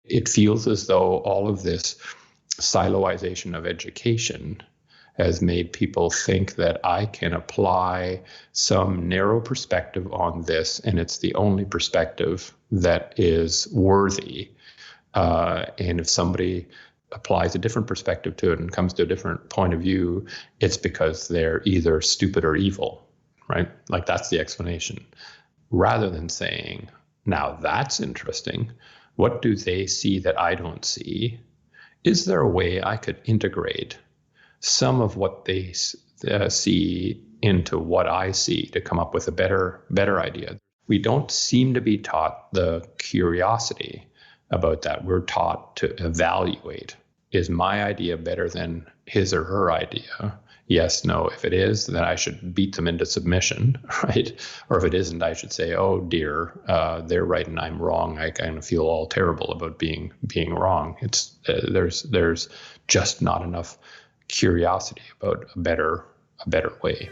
It feels as though all of this siloization of education has made people think that I can apply some narrow perspective on this, and it's the only perspective that is worthy. And if somebody applies a different perspective to it and comes to a different point of view, it's because they're either stupid or evil, right? Like that's the explanation. Rather than saying, now that's interesting. What do they see that I don't see? Is there a way I could integrate some of what they see into what I see to come up with a better idea? We don't seem to be taught the curiosity about that. We're taught to evaluate. Is my idea better than his or her idea? Yes, no. If it is, then I should beat them into submission, right? Or if it isn't, I should say, oh dear, they're right and I'm wrong. I kind of feel all terrible about being wrong. It's there's just not enough curiosity about a better way.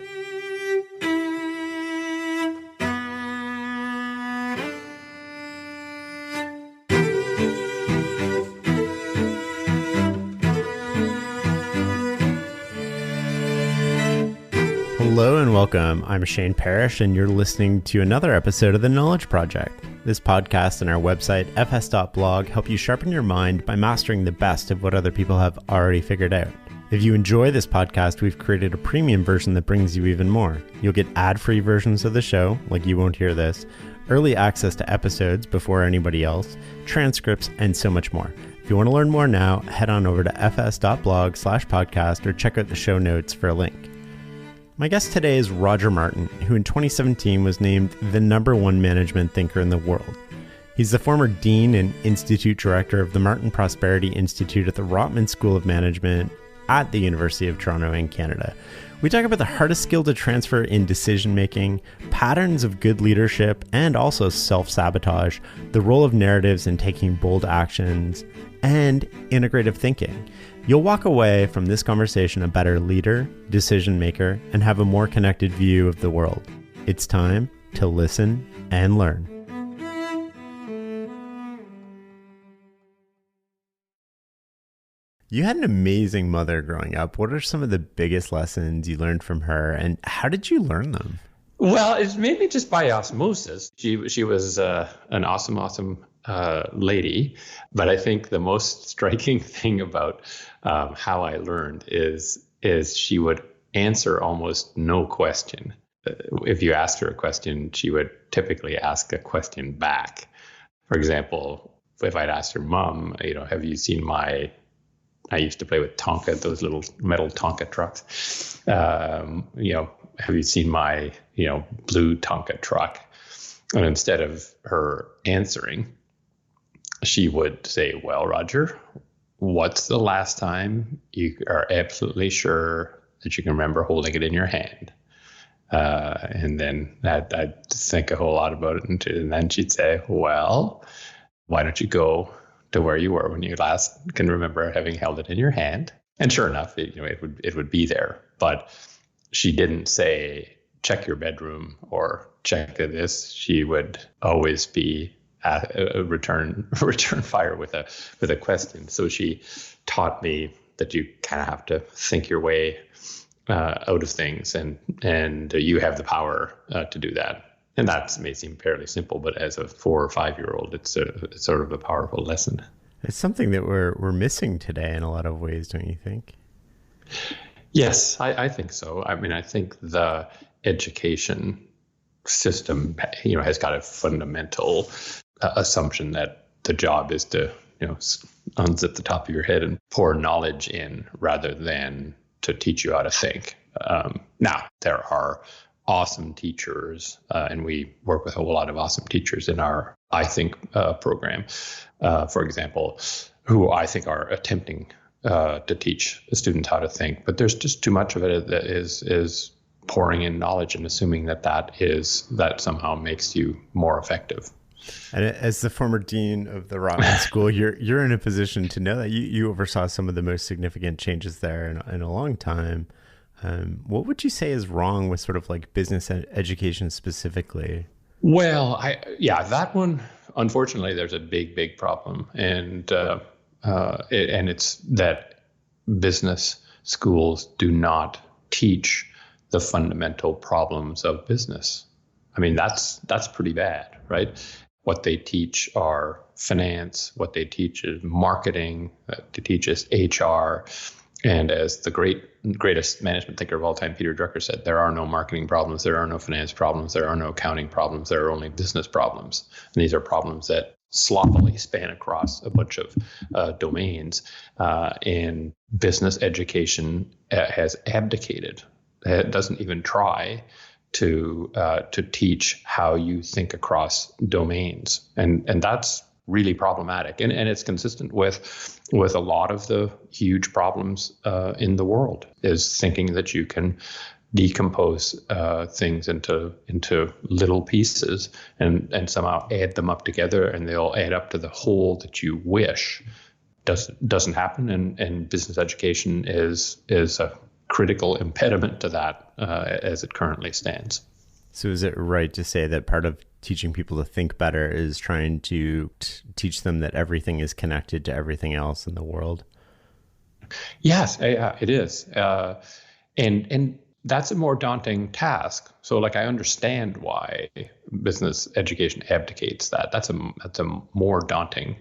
Hello and welcome. I'm Shane Parrish, and you're listening to another episode of The Knowledge Project. This podcast and our website, fs.blog, help you sharpen your mind by mastering the best of what other people have already figured out. If you enjoy this podcast, we've created a premium version that brings you even more. You'll get ad-free versions of the show, like You Won't Hear This, early access to episodes before anybody else, transcripts, and so much more. If you want to learn more now, head on over to fs.blog/podcast or check out the show notes for a link. My guest today is Roger Martin, who in 2017 was named the #1 management thinker in the world. He's the former dean and institute director of the Martin Prosperity Institute at the Rotman School of Management at the University of Toronto in Canada. We talk about the hardest skill to transfer in decision-making, patterns of good leadership, and also self-sabotage, the role of narratives in taking bold actions, and integrative thinking. You'll walk away from this conversation a better leader, decision maker, and have a more connected view of the world. It's time to listen and learn. You had an amazing mother growing up. What are some of the biggest lessons you learned from her, and how did you learn them? Well, it's maybe just by osmosis. She was an awesome lady, but I think the most striking thing about how I learned is she would answer almost no question. If you asked her a question, she would typically ask a question back. For example, if I'd asked her, Mom, have you seen I used to play with Tonka, those little metal Tonka trucks. Have you seen my, blue Tonka truck? And instead of her answering, she would say, well, Roger, what's the last time you are absolutely sure that you can remember holding it in your hand? And then I'd think a whole lot about it. And then she'd say, well, why don't you go to where you were when you last can remember having held it in your hand? And sure enough, it would be there. But she didn't say, check your bedroom or check this. She would always be a return fire with a question. So she taught me that you kind of have to think your way out of things, and you have the power to do that. And that may seem fairly simple, but as a 4 or 5 year old, it's sort of a powerful lesson. It's something that we're missing today in a lot of ways, don't you think? Yes, I think so. I mean, I think the education system, has got a fundamental assumption that the job is to, unzip the top of your head and pour knowledge in rather than to teach you how to think. Now, there are awesome teachers, and we work with a whole lot of awesome teachers in our I Think program, for example, who I think are attempting to teach the students how to think. But there's just too much of it that is pouring in knowledge and assuming that somehow makes you more effective. And as the former dean of the Rotman School, you're in a position to know that you oversaw some of the most significant changes there in a long time. What would you say is wrong with sort of like business education specifically? Well, that one unfortunately, there's a big problem, and it's that business schools do not teach the fundamental problems of business. I mean, that's pretty bad, right? What they teach are finance. What they teach is marketing. What they teach is HR. And as the greatest management thinker of all time, Peter Drucker, said, there are no marketing problems, there are no finance problems, there are no accounting problems, there are only business problems. And these are problems that sloppily span across a bunch of domains. And business education has abdicated. It doesn't even try to teach how you think across domains. And that's really problematic. And it's consistent with a lot of the huge problems in the world, is thinking that you can decompose things into little pieces and somehow add them up together, and they'll add up to the whole that you wish. Doesn't happen, and business education is a critical impediment to that as it currently stands. So is it right to say that part of teaching people to think better is trying to teach them that everything is connected to everything else in the world? Yes, it is. And that's a more daunting task. So like, I understand why business education abdicates that. That's a more daunting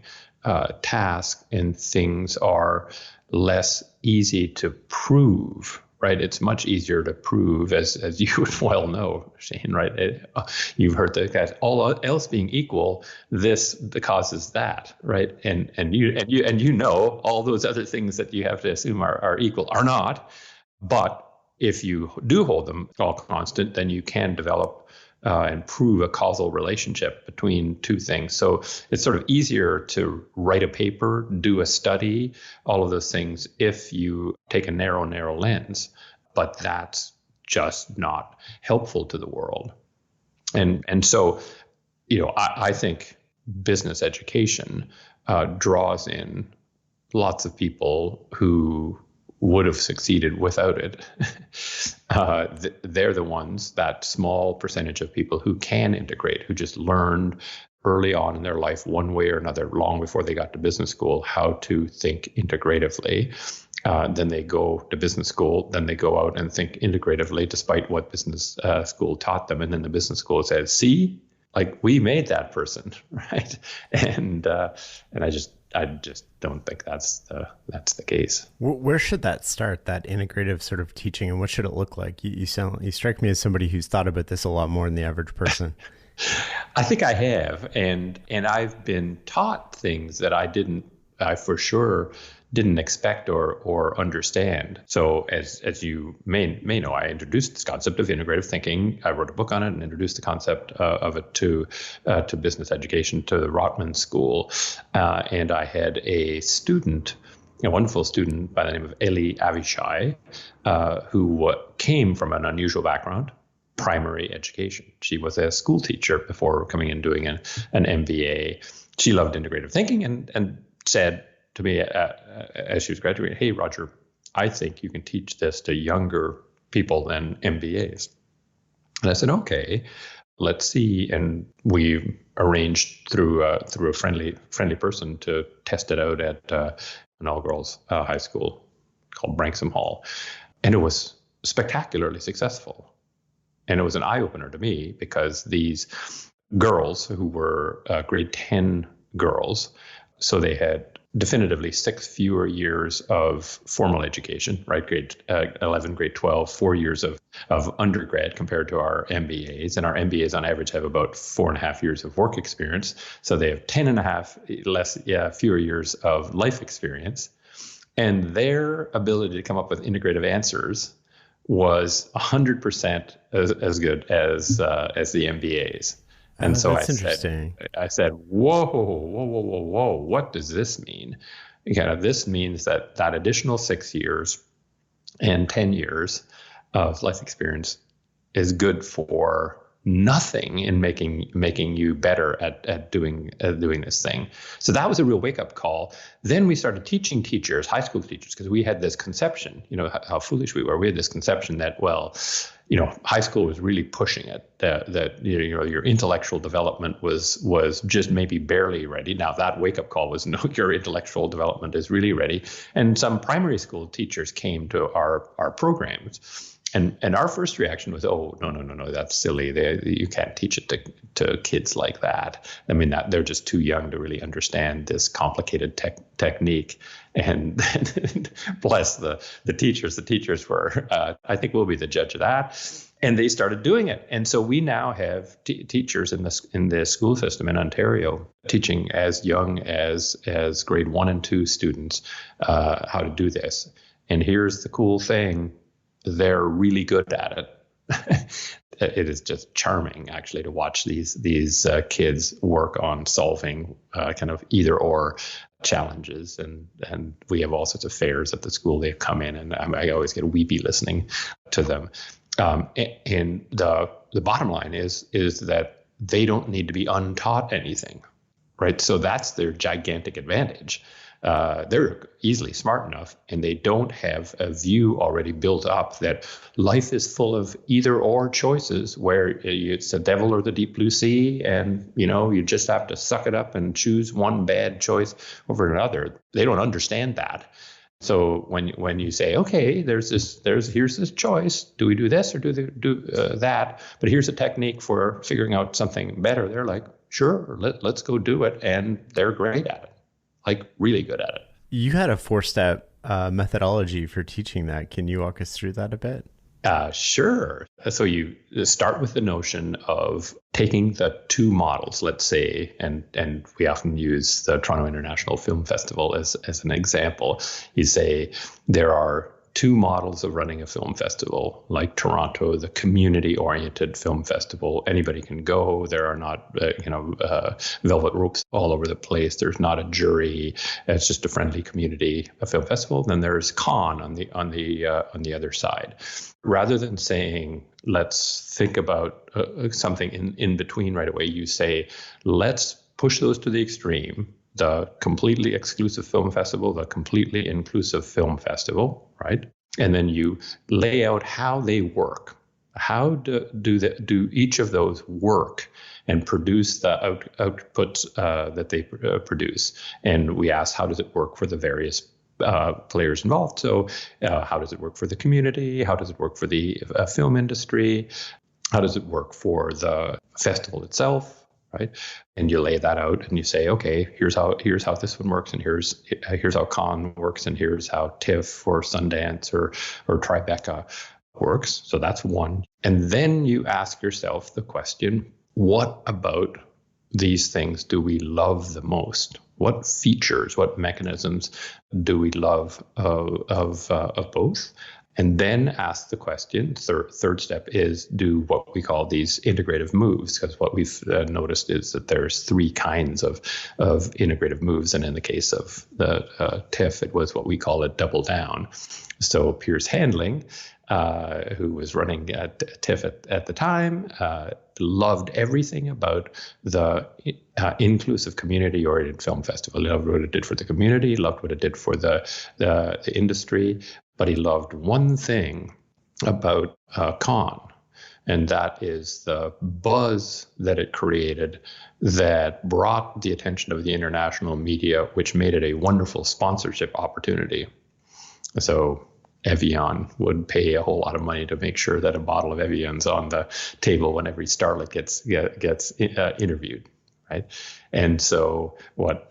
task, and things are less easy to prove. Right, it's much easier to prove, as you would well know, Shane. Right, you've heard the guys. All else being equal, this causes that. Right, and you know all those other things that you have to assume are equal are not. But if you do hold them all constant, then you can develop and prove a causal relationship between two things. So it's sort of easier to write a paper, do a study, all of those things, if you take a narrow lens. But that's just not helpful to the world. And so, I think business education draws in lots of people who would have succeeded without it. They're the ones, that small percentage of people who can integrate, who just learned early on in their life, one way or another, long before they got to business school, how to think integratively. Then they go to business school, then they go out and think integratively, despite what business school taught them. And then the business school says, see, like, we made that person, right? And I just don't think that's the case. Where should that start, that integrative sort of teaching, and what should it look like? You strike me as somebody who's thought about this a lot more than the average person. I think I have, and I've been taught things that I for sure didn't expect or understand. So as you may know, I introduced this concept of integrative thinking. I wrote a book on it and introduced the concept of it to business education, to the Rotman School. And I had a student, a wonderful student by the name of Eli Avishai, who came from an unusual background, primary education. She was a school teacher before coming and doing an MBA. She loved integrative thinking and said to me as she was graduating, hey, Roger, I think you can teach this to younger people than MBAs. And I said, okay, let's see. And we arranged through a friendly person to test it out at an all-girls high school called Branksome Hall. And it was spectacularly successful. And it was an eye-opener to me, because these girls who were grade 10 girls, so they had definitively 6 fewer years of formal education, right? Grade 11, grade 12, 4 years of undergrad compared to our MBAs. And our MBAs on average have about 4.5 years of work experience. So they have 10.5 fewer years of life experience. And their ability to come up with integrative answers was 100% as good as the MBAs. And so I said, whoa, what does this mean? This means that additional 6 years and 10 years of life experience is good for nothing in making you better at doing this thing. So that was a real wake-up call. Then we started teaching teachers, high school teachers, because we had this conception, how foolish we were. We had this conception that, well, high school was really pushing it, that your intellectual development was just maybe barely ready. Now that wake-up call was, no, your intellectual development is really ready. And some primary school teachers came to our programs. And our first reaction was, oh, no, that's silly. You can't teach it to kids like that. I mean, they're just too young to really understand this complicated technique. And bless the teachers. The teachers were, I think we'll be the judge of that. And they started doing it. And so we now have teachers in the school system in Ontario teaching as young as grade 1 and 2 students how to do this. And here's the cool thing. They're really good at it. It is just charming, actually, to watch these kids work on solving kind of either or challenges. And we have all sorts of fairs at the school. They come in, and I always get weepy listening to them. And the bottom line is that they don't need to be untaught anything, right? So that's their gigantic advantage. They're easily smart enough, and they don't have a view already built up that life is full of either or choices where it's the devil or the deep blue sea, and you just have to suck it up and choose one bad choice over another. They don't understand that. So when you say, okay, here's this choice, do we do this or do that? But here's a technique for figuring out something better. They're like, sure, let's go do it, and they're great at it. Like really good at it. You had a 4-step methodology for teaching that. Can you walk us through that a bit? Sure. So you start with the notion of taking the two models, let's say, and we often use the Toronto International Film Festival as an example. You say there are two models of running a film festival, like Toronto, the community-oriented film festival. Anybody can go. There are not, velvet ropes all over the place. There's not a jury. It's just a friendly community film festival. Then there's con on the other side. Rather than saying, let's think about something in between right away, you say, let's push those to the extreme. The completely exclusive film festival, the completely inclusive film festival, right? And then you lay out how they work. How do each of those work and produce the outputs that they produce? And we ask, how does it work for the various players involved? So how does it work for the community? How does it work for the film industry? How does it work for the festival itself? Right, and you lay that out, and you say, okay, here's how this one works, and here's how con works, and here's how TIFF or Sundance or Tribeca works. So that's one. And then you ask yourself the question: what about these things do we love the most? What features, what mechanisms do we love of both? And then ask the question, third step is do what we call these integrative moves, because what we've noticed is that there's 3 kinds of integrative moves. And in the case of the TIFF, it was what we call a double down. So Piers Handling, who was running TIFF at the time, loved everything about the inclusive community-oriented film festival. He loved what it did for the community, loved what it did for the industry, but he loved one thing about con, and that is the buzz that it created that brought the attention of the international media, which made it a wonderful sponsorship opportunity. So Evian would pay a whole lot of money to make sure that a bottle of Evian's on the table when every starlet gets interviewed, right? And so what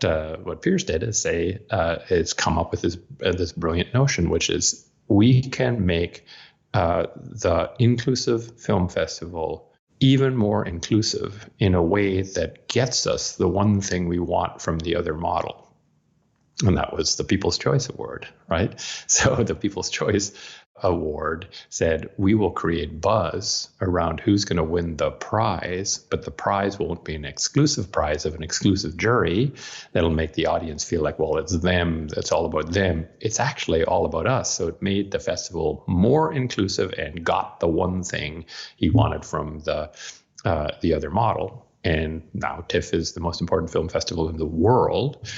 Piers did is come up with this brilliant notion, which is we can make the inclusive film festival even more inclusive in a way that gets us the one thing we want from the other model. And that was the People's Choice Award, right? So the People's Choice Award said, we will create buzz around who's going to win the prize, but the prize won't be an exclusive prize of an exclusive jury that'll make the audience feel like, well, it's them, it's all about them. It's actually all about us. So it made the festival more inclusive and got the one thing he wanted from the other model. And now TIFF is the most important film festival in the world.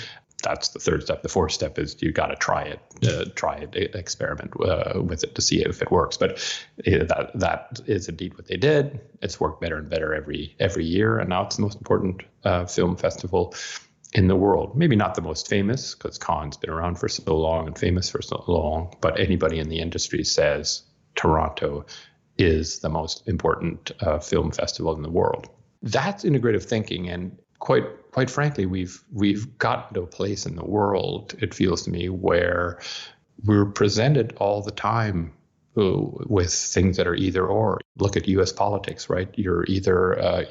That's the third step. The fourth step is you got to try it, experiment with it to see if it works. But that is indeed what they did. It's worked better and better every year, and now it's the most important film festival in the world. Maybe not the most famous, because Cannes been around for so long and famous for so long, but anybody in the industry says Toronto is the most important film festival in the world. That's integrative thinking, and quite frankly, we've gotten to a place in the world, it feels to me, where we're presented all the time with things that are either or. Look at U.S. politics, right? You're either a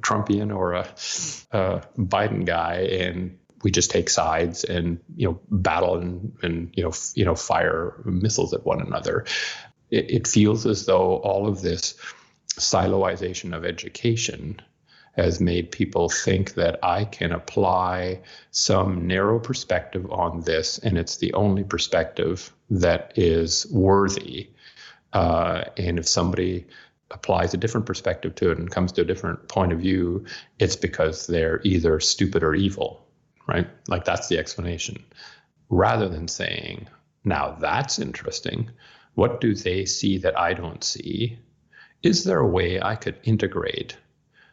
Trumpian or a Biden guy, and we just take sides and battle and fire missiles at one another. It feels as though all of this siloization of education has made people think that I can apply some narrow perspective on this, and it's the only perspective that is worthy. And if somebody applies a different perspective to it and comes to a different point of view, it's because they're either stupid or evil, right? Like, that's the explanation. Rather than saying, now that's interesting. What do they see that I don't see? Is there a way I could integrate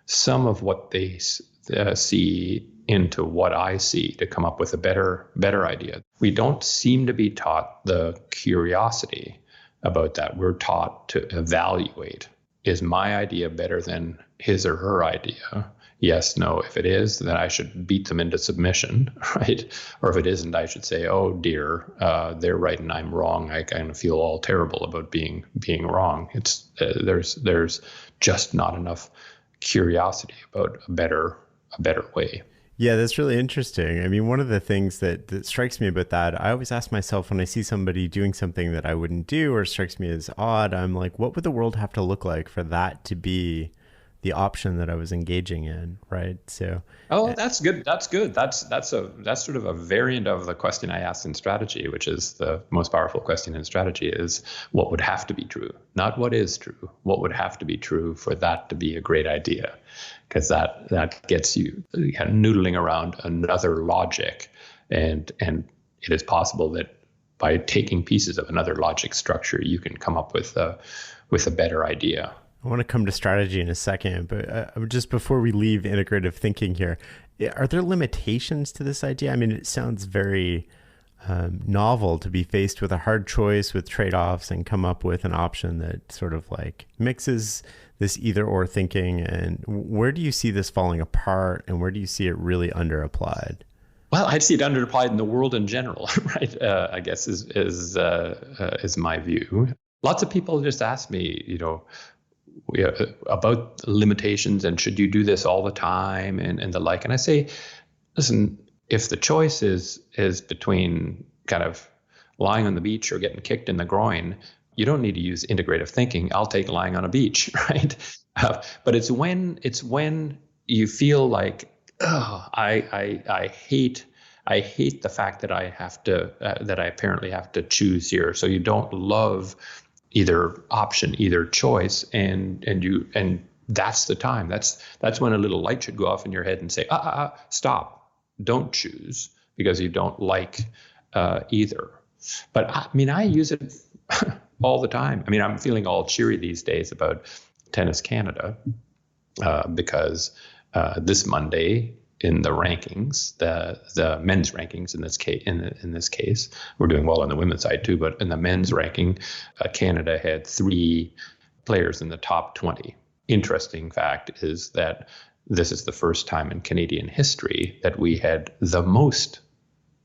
some of what they see into what I see to come up with a better idea? We don't seem to be taught the curiosity about that. We're taught to evaluate. Is my idea better than his or her idea? Yes, no. If it is, then I should beat them into submission, right? Or if it isn't, I should say, oh dear, they're right and I'm wrong. I kind of feel all terrible about being wrong. It's there's just not enough curiosity about a better way. Yeah, that's really interesting. I mean, one of the things that strikes me about that, I always ask myself when I see somebody doing something that I wouldn't do or strikes me as odd, I'm like, what would the world have to look like for that to be the option that I was engaging in, right? So, that's good. That's sort of a variant of the question I asked in strategy, which is the most powerful question in strategy: is what would have to be true, not what is true. What would have to be true for that to be a great idea? Because that gets you noodling around another logic, and it is possible that by taking pieces of another logic structure, you can come up with a better idea. I want to come to strategy in a second, but just before we leave integrative thinking here, are there limitations to this idea? I mean, it sounds very novel to be faced with a hard choice with trade-offs and come up with an option that sort of like mixes this either or thinking. And where do you see this falling apart, and where do you see it really underapplied? Well, I see it underapplied in the world in general, right? I guess is my view. Lots of people just ask me, about limitations and should you do this all the time and the like. And I say, listen, if the choice is between kind of lying on the beach or getting kicked in the groin, you don't need to use integrative thinking. I'll take lying on a beach, right? But it's when you feel like, oh, I hate the fact that I have to that I apparently have to choose here. So you don't love either option, either choice, and that's the time. That's when a little light should go off in your head and say, stop, don't choose because you don't like either. But I use it all the time. I'm feeling all cheery these days about Tennis Canada because this Monday in the rankings, the men's rankings in this case, we're doing well on the women's side too, but in the men's ranking, Canada had 3 players in the top 20. Interesting fact is that this is the first time in Canadian history that we had the most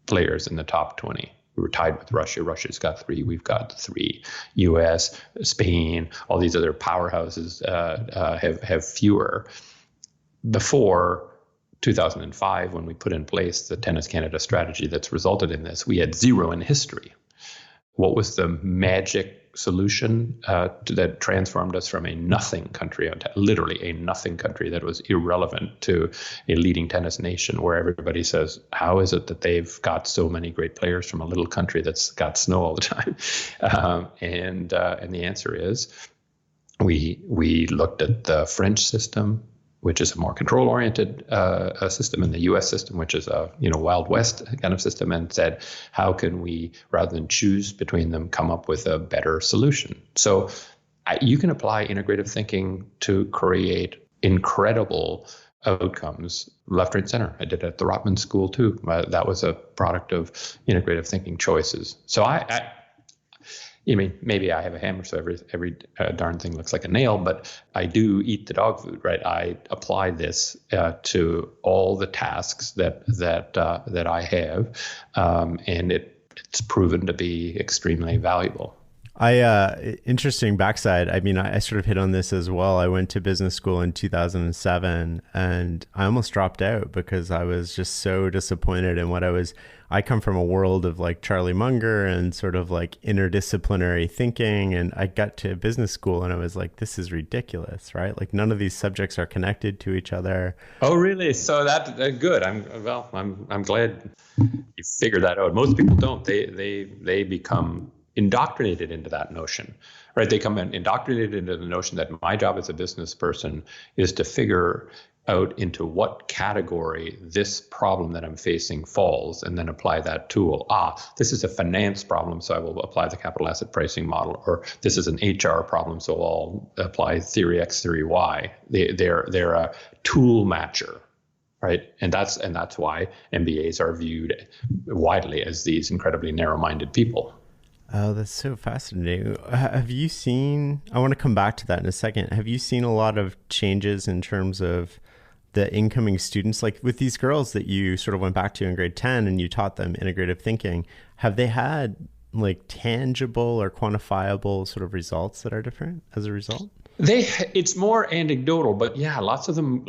players in the top 20. We were tied with Russia. Russia's got 3. We've got 3. U.S., Spain, all these other powerhouses have fewer. Before 2005, when we put in place the Tennis Canada strategy that's resulted in this, we had 0 in history. What was the magic solution that transformed us from a nothing country, literally a nothing country that was irrelevant, to a leading tennis nation where everybody says, how is it that they've got so many great players from a little country that's got snow all the time? And the answer is we looked at the French system, which is a more control-oriented system, and the U.S. system, which is a Wild West kind of system, and said, how can we, rather than choose between them, come up with a better solution? So you can apply integrative thinking to create incredible outcomes left, right, center. I did it at the Rotman School too. That was a product of integrative thinking choices. So maybe I have a hammer, so every darn thing looks like a nail, but I do eat the dog food, right? I apply this to all the tasks that I have, and it's proven to be extremely valuable. Interesting backside. I mean, I sort of hit on this as well. I went to business school in 2007 and I almost dropped out because I was just so disappointed in what I come from a world of like Charlie Munger and sort of like interdisciplinary thinking. And I got to business school and I was like, this is ridiculous, right? Like none of these subjects are connected to each other. Oh, really? So that's good. I'm glad you figured that out. Most people don't. They become indoctrinated into that notion, right? They come indoctrinated into the notion that my job as a business person is to figure out into what category this problem that I'm facing falls and then apply that tool. This is a finance problem, so I will apply the capital asset pricing model, or this is an HR problem, so I'll apply theory X, theory Y. They're a tool matcher. Right. And that's why MBAs are viewed widely as these incredibly narrow-minded people. Oh, that's so fascinating. Have you seen, I want to come back to that in a second. Have you seen a lot of changes in terms of the incoming students, like with these girls that you sort of went back to in grade 10 and you taught them integrative thinking? Have they had like tangible or quantifiable sort of results that are different as a result? It's more anecdotal, but yeah, lots of them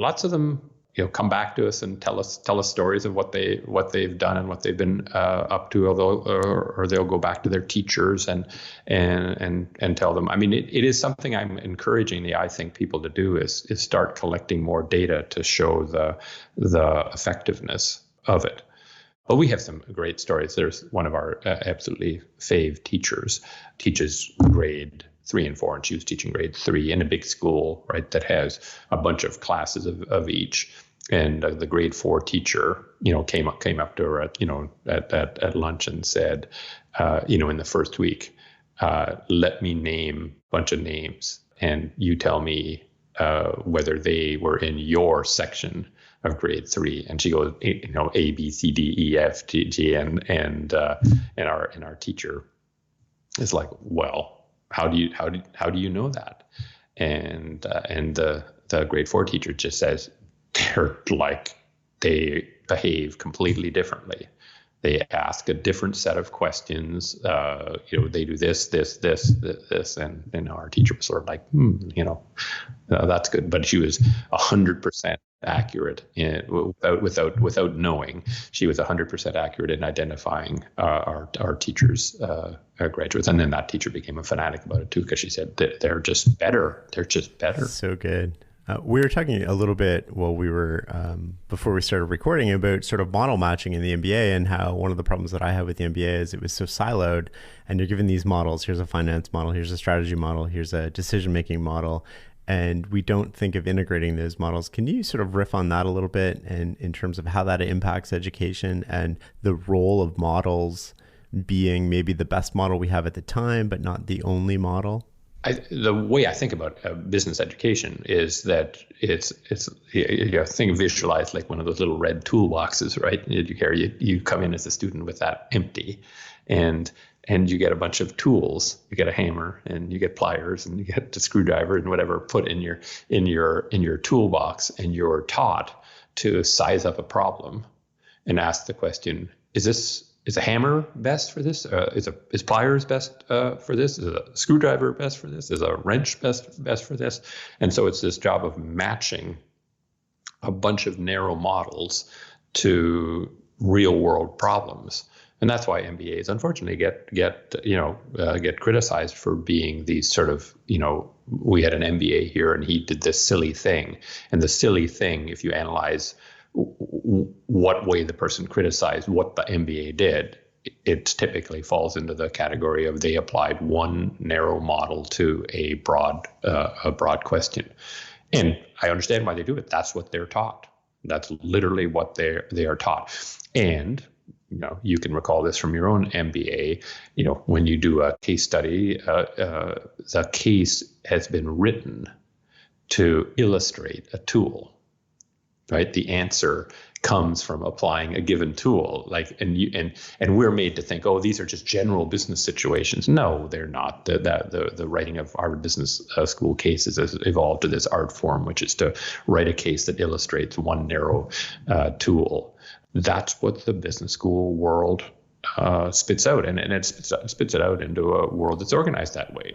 come back to us and tell us stories of what they've done and what they've been up to, or they'll go back to their teachers and tell them. I mean, it is something I'm encouraging I think people to do is start collecting more data to show the effectiveness of it. But we have some great stories. There's one of our absolutely fave teachers teaches grade 3 and 4, and she was teaching grade 3 in a big school, right, that has a bunch of classes of each. And the grade 4 teacher, came up to her at lunch and said, in the first week, let me name a bunch of names, and you tell me whether they were in your section of grade 3. And she goes, A, B, C, D, E, F, G, and our teacher is like, well, how do you know that? And the grade 4 teacher just says, they behave completely differently. They ask a different set of questions. They do this, and our teacher was sort of like, that's good. But she was 100% accurate without knowing. She was 100% accurate in identifying our teachers' graduates, and then that teacher became a fanatic about it too, because she said they're just better. They're just better. So good. We were talking a little bit while we were before we started recording about sort of model matching in the MBA, and how one of the problems that I have with the MBA is it was so siloed, and you're given these models. Here's a finance model. Here's a strategy model. Here's a decision-making model. And we don't think of integrating those models. Can you sort of riff on that a little bit, and in terms of how that impacts education and the role of models being maybe the best model we have at the time, but not the only model? The way I think about business education is that it's visualize like one of those little red toolboxes, right? You come in as a student with that empty, and you get a bunch of tools. You get a hammer, and you get pliers, and you get a screwdriver, and whatever put in your toolbox, and you're taught to size up a problem and ask the question: Is a hammer best for this? Is pliers best for this? Is a screwdriver best for this? Is a wrench best for this? And so it's this job of matching a bunch of narrow models to real world problems. And that's why MBAs unfortunately get criticized for being these sort of, we had an MBA here and he did this silly thing. And the silly thing, if you analyze what way the person criticized what the MBA did, it typically falls into the category of they applied one narrow model to a broad question. And I understand why they do it. That's what they're taught. That's literally what they are taught. And you can recall this from your own MBA. When you do a case study, the case has been written to illustrate a tool, right? The answer comes from applying a given tool, and we're made to think, oh, these are just general business situations. No, they're not. The writing of Harvard Business School cases has evolved to this art form, which is to write a case that illustrates one narrow tool. That's what the business school world spits out, and it spits it out into a world that's organized that way.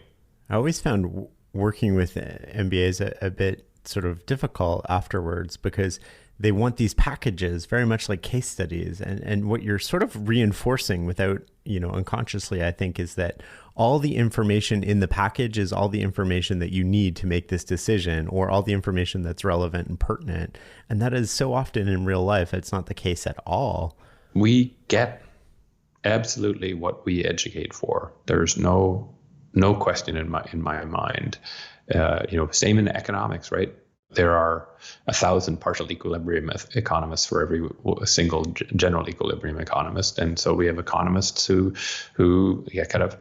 I always found working with MBAs a bit sort of difficult afterwards, because they want these packages very much like case studies. And what you're sort of reinforcing without, unconsciously, I think, is that all the information in the package is all the information that you need to make this decision, or all the information that's relevant and pertinent. And that is so often in real life, it's not the case at all. We get absolutely what we educate for. There's no question in my mind. Same in economics, right? There are 1,000 partial equilibrium economists for every single general equilibrium economist, and so we have economists who kind of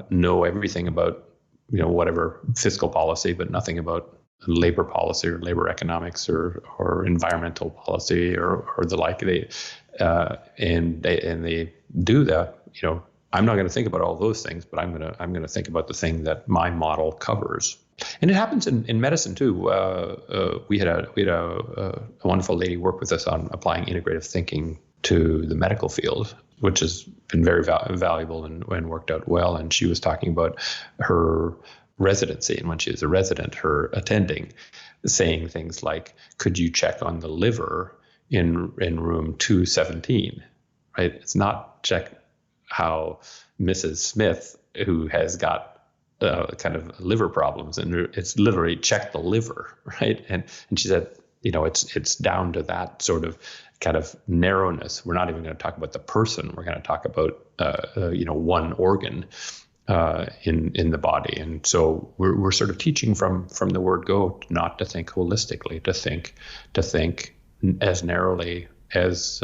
know everything about whatever fiscal policy, but nothing about labor policy or labor economics or environmental policy or the like. They do that. I'm not going to think about all those things, but I'm going to think about the thing that my model covers. And it happens in medicine too. We had a wonderful lady work with us on applying integrative thinking to the medical field, which has been very valuable and worked out well. And she was talking about her residency, and when she was a resident, her attending, saying things like, "Could you check on the liver in room 217?" Right? It's not check how Mrs. Smith, who has got kind of liver problems, and it's literally check the liver, right? And she said, it's down to that sort of kind of narrowness. We're not even going to talk about the person. We're going to talk about one organ in the body. And so we're sort of teaching from the word go, not to think holistically, to think as narrowly as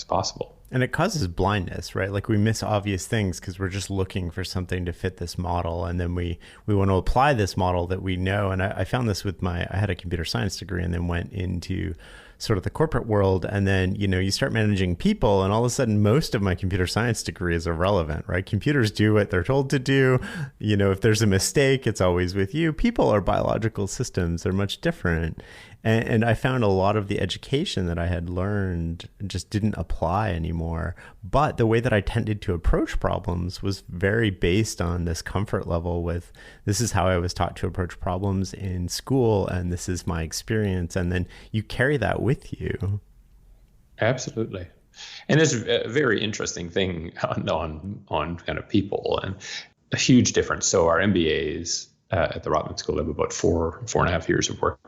possible. And it causes blindness, right? Like we miss obvious things because we're just looking for something to fit this model. And then we want to apply this model that we know. And I found this with I had a computer science degree and then went into sort of the corporate world. And then, you start managing people, and all of a sudden, most of my computer science degree is irrelevant, right? Computers do what they're told to do. If there's a mistake, it's always with you. People are biological systems. They're much different. And I found a lot of the education that I had learned just didn't apply anymore. But the way that I tended to approach problems was very based on this comfort level with, this is how I was taught to approach problems in school, and this is my experience. And then you carry that with you. Absolutely. And there's a very interesting thing on kind of people, and a huge difference. So our MBAs at the Rotman School have about 4.5 years of work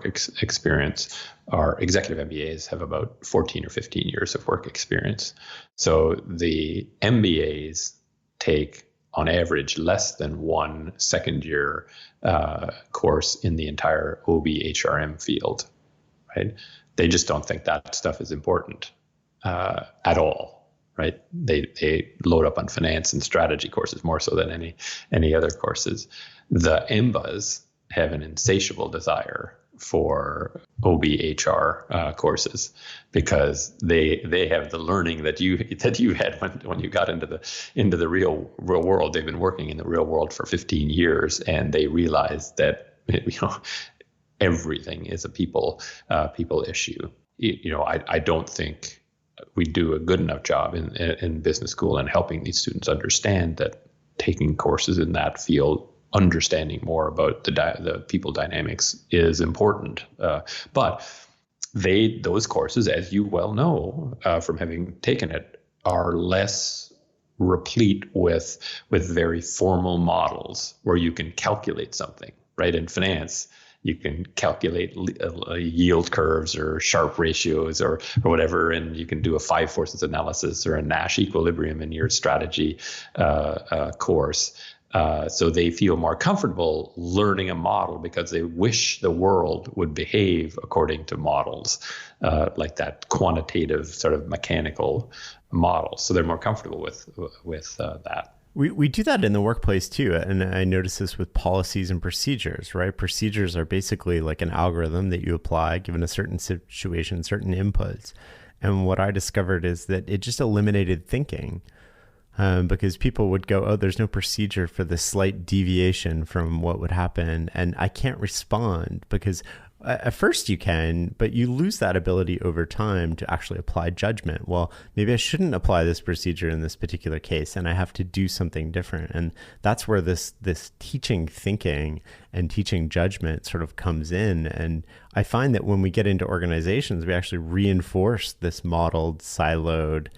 experience. Our executive MBAs have about 14 or 15 years of work experience. So the MBAs take, on average, less than one second-year course in the entire OB/HRM field, right? They just don't think that stuff is important at all, right? They load up on finance and strategy courses more so than any other courses. The MBAs have an insatiable desire for OB/HR courses because they have the learning that you had when you got into the real world. They've been working in the real world for 15 years, and they realize that everything is a people issue. I don't think we do a good enough job in business school and helping these students understand that taking courses in that field, understanding more about the people dynamics is important. But those courses, as you well know from having taken it, are less replete with very formal models where you can calculate something, right? In finance, you can calculate yield curves or Sharpe ratios or whatever, and you can do a 5 forces analysis or a Nash equilibrium in your strategy course. So they feel more comfortable learning a model because they wish the world would behave according to models, like that quantitative sort of mechanical model. So they're more comfortable with that. We do that in the workplace too. And I notice this with policies and procedures, right? Procedures are basically like an algorithm that you apply given a certain situation, certain inputs. And what I discovered is that it just eliminated thinking. Because people would go, oh, there's no procedure for this slight deviation from what would happen. And I can't respond because at first you can, but you lose that ability over time to actually apply judgment. Well, maybe I shouldn't apply this procedure in this particular case, and I have to do something different. And that's where this teaching thinking and teaching judgment sort of comes in. And I find that when we get into organizations, we actually reinforce this modeled, siloed,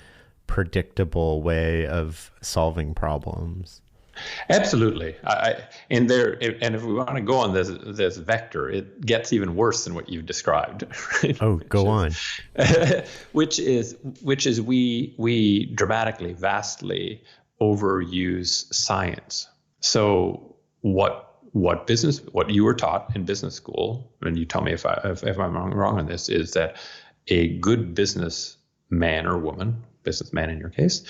predictable way of solving problems. Absolutely. And if we want to go on this vector, it gets even worse than what you've described. Right? Oh, go on. which is we dramatically, vastly overuse science. So what you were taught in business school, and you tell me if I'm wrong on this, is that a good businessman or woman, businessman in your case,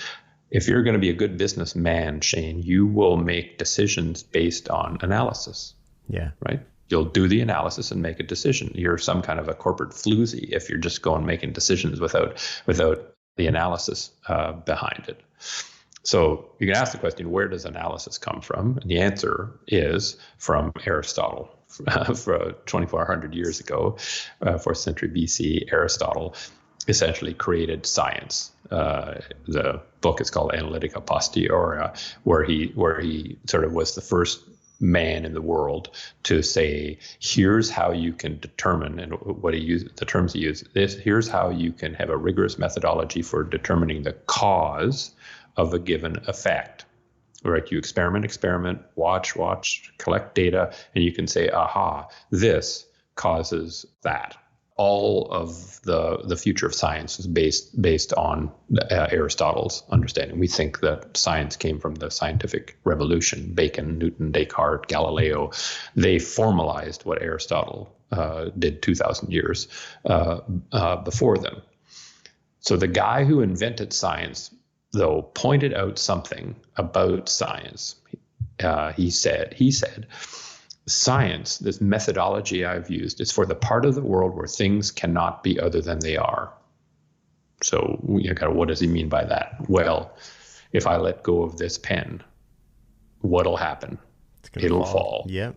if you're going to be a good businessman, Shane, you will make decisions based on analysis. Yeah. Right? You'll do the analysis and make a decision. You're some kind of a corporate floozy if you're just going making decisions without the analysis behind it. So you can ask the question, where does analysis come from? And the answer is from Aristotle. For 2,400 years ago, 4th century BC, Aristotle essentially created science. The book is called Analytica Posteriora, where he sort of was the first man in the world to say, here's how you can determine, and what he used, the terms he used, here's how you can have a rigorous methodology for determining the cause of a given effect. Right? You experiment, watch, collect data, and you can say, aha, this causes that. All of the future of science is based on Aristotle's understanding. We think that science came from the scientific revolution. Bacon, Newton, Descartes, Galileo, they formalized what Aristotle did 2,000 years before them. So the guy who invented science, though, pointed out something about science. He said, science, this methodology I've used, is for the part of the world where things cannot be other than they are. So what does he mean by that? Well, if I let go of this pen, what'll happen? It'll fall. Yep.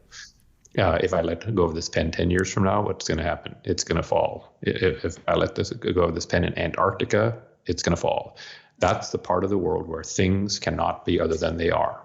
If I let go of this pen 10 years from now, what's going to happen? It's going to fall. If I let go of this pen in Antarctica, it's going to fall. That's the part of the world where things cannot be other than they are.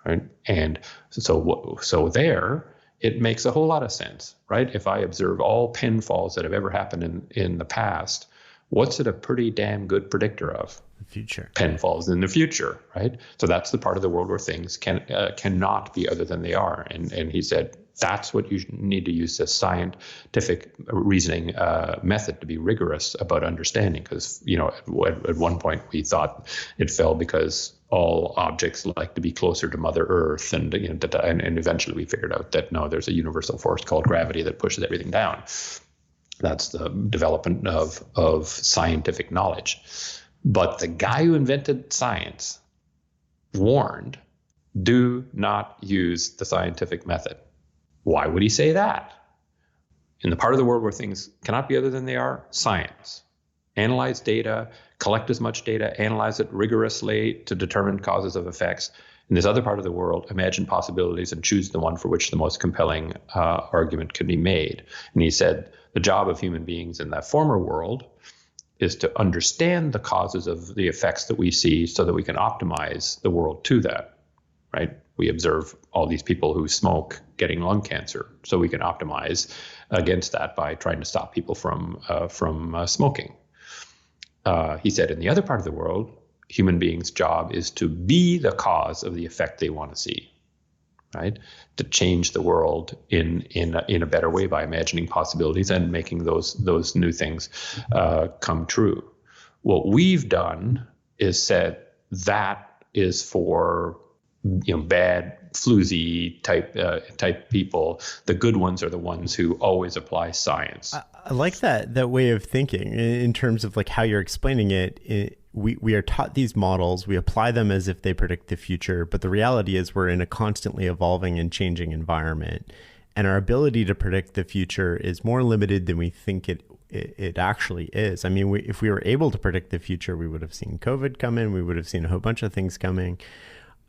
Right? And so there, it makes a whole lot of sense, right? If I observe all pen falls that have ever happened in the past, what's it a pretty damn good predictor of? The future. Pen falls in the future, right? So that's the part of the world where things cannot be other than they are. And he said, that's what you need to use this scientific reasoning method to be rigorous about understanding. Because, at one point we thought it fell because all objects like to be closer to Mother Earth, and eventually we figured out that no, there's a universal force called gravity that pushes everything down. That's the development of scientific knowledge. But the guy who invented science warned, do not use the scientific method. Why would he say that? In the part of the world where things cannot be other than they are, science. Analyze data, collect as much data, analyze it rigorously to determine causes of effects. In this other part of the world, imagine possibilities and choose the one for which the most compelling argument can be made. And he said the job of human beings in that former world is to understand the causes of the effects that we see so that we can optimize the world to that, right? We observe all these people who smoke getting lung cancer, so we can optimize against that by trying to stop people from smoking. He said in the other part of the world, human beings' job is to be the cause of the effect they want to see, right? To change the world in a better way by imagining possibilities and making those new things come true. What we've done is said that is for bad, floozy type people. The good ones are the ones who always apply science. I like that way of thinking in terms of like how you're explaining it. We are taught these models, we apply them as if they predict the future, but the reality is we're in a constantly evolving and changing environment, and our ability to predict the future is more limited than we think it actually is. I mean, if we were able to predict the future, we would have seen COVID come in, we would have seen a whole bunch of things coming.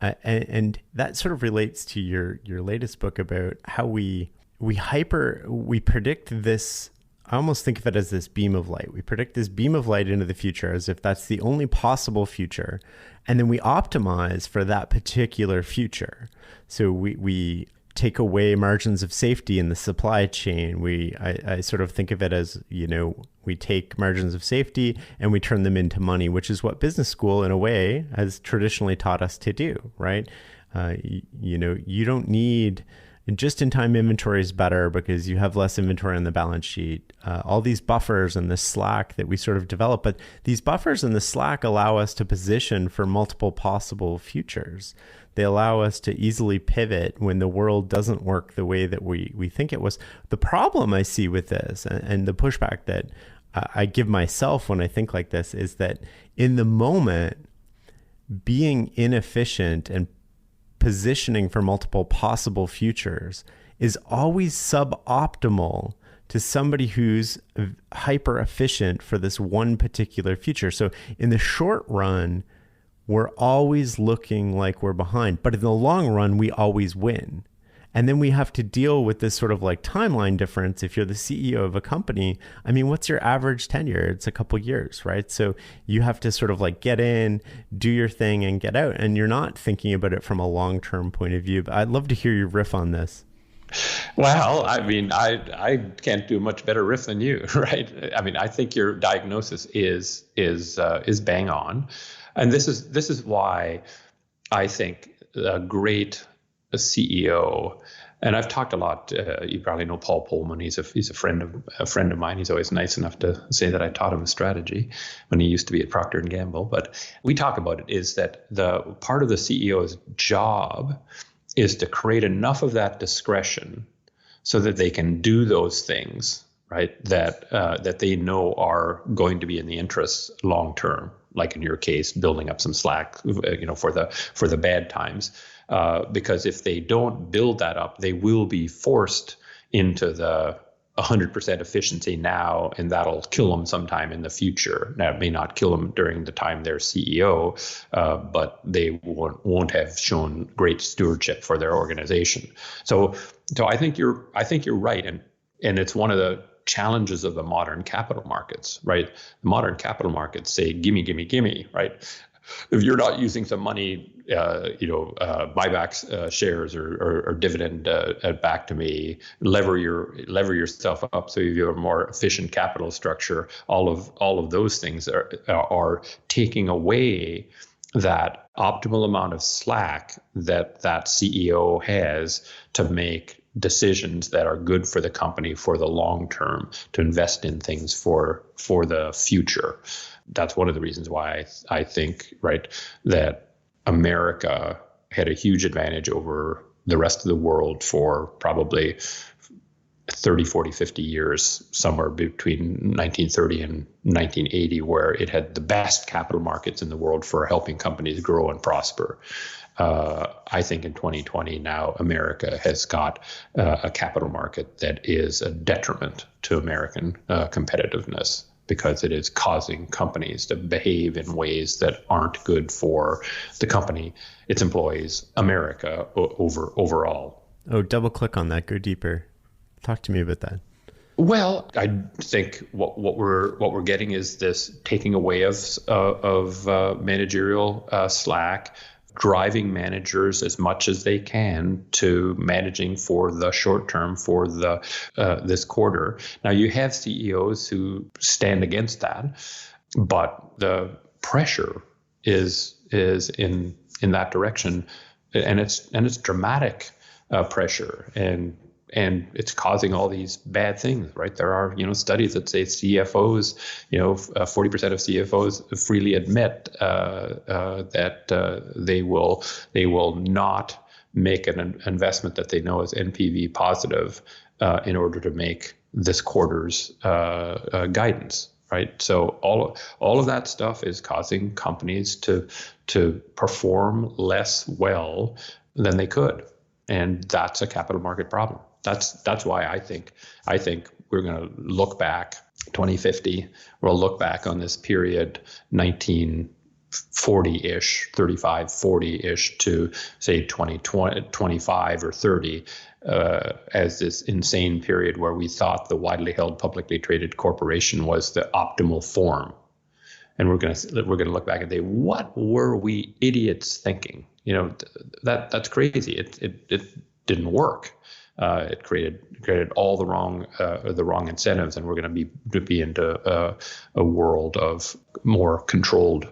And that sort of relates to your latest book about how we predict this. I almost think of it as this beam of light. We predict this beam of light into the future as if that's the only possible future. And then we optimize for that particular future. So we take away margins of safety in the supply chain. I sort of think of it as, we take margins of safety and we turn them into money, which is what business school in a way has traditionally taught us to do, right? You don't need just-in-time inventory is better because you have less inventory on the balance sheet. All these buffers and this slack that we sort of develop, but these buffers and the slack allow us to position for multiple possible futures. They allow us to easily pivot when the world doesn't work the way that we think it was. The problem I see with this and the pushback that I give myself when I think like this is that in the moment, being inefficient and positioning for multiple possible futures is always suboptimal to somebody who's hyper efficient for this one particular future. So in the short run, we're always looking like we're behind, but in the long run, we always win. And then we have to deal with this sort of like timeline difference. If you're the CEO of a company, I mean, what's your average tenure? It's a couple years, right? So you have to sort of like get in, do your thing and get out. And you're not thinking about it from a long-term point of view. But I'd love to hear your riff on this. Well, I mean, I can't do a much better riff than you, right? I mean, I think your diagnosis is bang on. And this is why I think a great CEO, and I've talked a lot. You probably know Paul Pullman. He's a friend of mine. He's always nice enough to say that I taught him a strategy when he used to be at Procter and Gamble. But we talk about it is that the part of the CEO's job is to create enough of that discretion so that they can do those things, right? That they know are going to be in the interests long term. Like in your case, building up some slack, for the bad times. Because if they don't build that up, they will be forced into the 100% efficiency now, and that'll kill them sometime in the future. Now, it may not kill them during the time they're CEO, but they won't have shown great stewardship for their organization. So I think you're right, and it's one of the challenges of the modern capital markets, right? The modern capital markets say, gimme, gimme, gimme, right? If you're not using some money, buybacks shares or dividend back to me, lever yourself up so you have a more efficient capital structure. All of those things are taking away that optimal amount of slack that CEO has to make decisions that are good for the company for the long term, to invest in things for the future. That's one of the reasons why I think, right, that America had a huge advantage over the rest of the world for probably 30, 40, 50 years, somewhere between 1930 and 1980, where it had the best capital markets in the world for helping companies grow and prosper. I think in 2020 now, America has got a capital market that is a detriment to American competitiveness, because it is causing companies to behave in ways that aren't good for the company, its employees, America overall. Oh, double click on that. Go deeper. Talk to me about that. Well, I think what we're getting is this taking away of managerial slack, driving managers as much as they can to managing for the short term, for the this quarter. Now, you have CEOs who stand against that, but the pressure is in that direction, and it's dramatic pressure, and and it's causing all these bad things, right? There are, studies that say CFOs, 40% of CFOs freely admit that they will not make an investment that they know is NPV positive in order to make this quarter's guidance. Right. So all of that stuff is causing companies to perform less well than they could. And that's a capital market problem. That's why I think we're going to look back 2050. We'll look back on this period 1940-ish, 35, 40-ish to say 2020, 25 or 30 as this insane period where we thought the widely held publicly traded corporation was the optimal form. And we're going to look back and say, what were we idiots thinking? That's crazy. It didn't work. It created all the wrong incentives, and we're going to be into a world of more controlled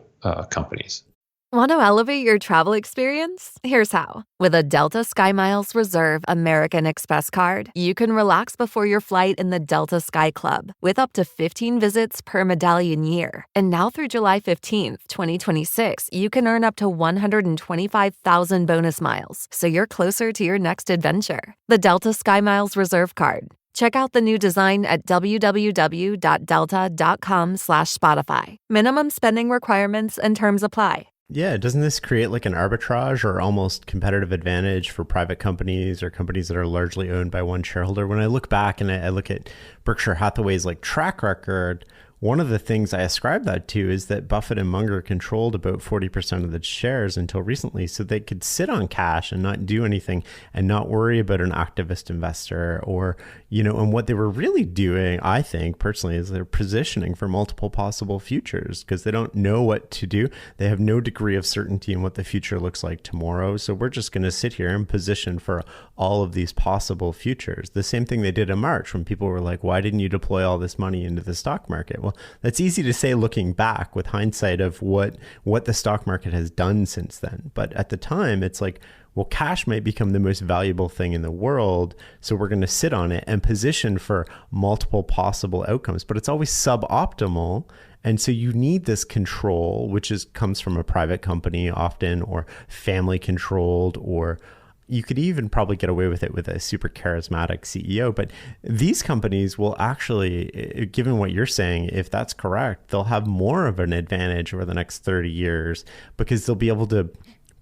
companies. Want to elevate your travel experience? Here's how. With a Delta SkyMiles Reserve American Express card, you can relax before your flight in the Delta Sky Club with up to 15 visits per medallion year. And now through July 15th, 2026, you can earn up to 125,000 bonus miles, so you're closer to your next adventure. The Delta SkyMiles Reserve card. Check out the new design at www.delta.com/Spotify. Minimum spending requirements and terms apply. Yeah, doesn't this create like an arbitrage or almost competitive advantage for private companies or companies that are largely owned by one shareholder? When I look back and I look at Berkshire Hathaway's like track record, one of the things I ascribe that to is that Buffett and Munger controlled about 40% of the shares until recently, so they could sit on cash and not do anything and not worry about an activist investor or, and what they were really doing, I think personally, is they're positioning for multiple possible futures because they don't know what to do. They have no degree of certainty in what the future looks like tomorrow. So we're just going to sit here and position for all of these possible futures. The same thing they did in March when people were like, why didn't you deploy all this money into the stock market? Well, that's easy to say looking back with hindsight of what the stock market has done since then. But at the time, it's like, well, cash might become the most valuable thing in the world. So we're going to sit on it and position for multiple possible outcomes. But it's always suboptimal. And so you need this control, which comes from a private company often, or family controlled, or you could even probably get away with it with a super charismatic CEO. But these companies will actually, given what you're saying, if that's correct, they'll have more of an advantage over the next 30 years because they'll be able to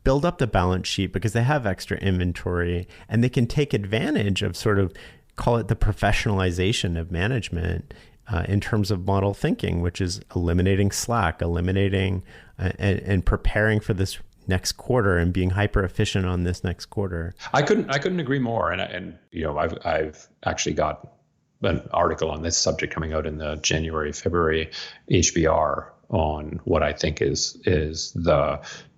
build up the balance sheet because they have extra inventory and they can take advantage of sort of, call it the professionalization of management in terms of model thinking, which is eliminating slack, eliminating and preparing for this next quarter and being hyper efficient on this next quarter. I couldn't agree more. And I've actually got an article on this subject coming out in the January-February HBR on what I think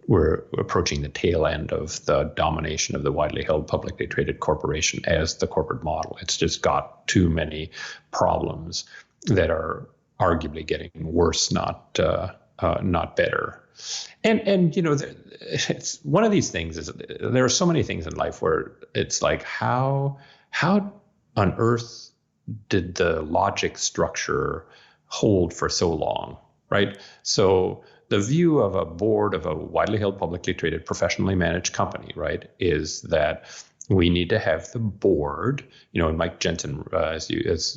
we're approaching the tail end of the domination of the widely held publicly traded corporation as the corporate model. It's just got too many problems that are arguably getting worse, not better. And it's one of these things is there are so many things in life where it's like, how on earth did the logic structure hold for so long, right? So the view of a board of a widely held publicly traded professionally managed company, right, is that we need to have the board, and Mike Jensen, as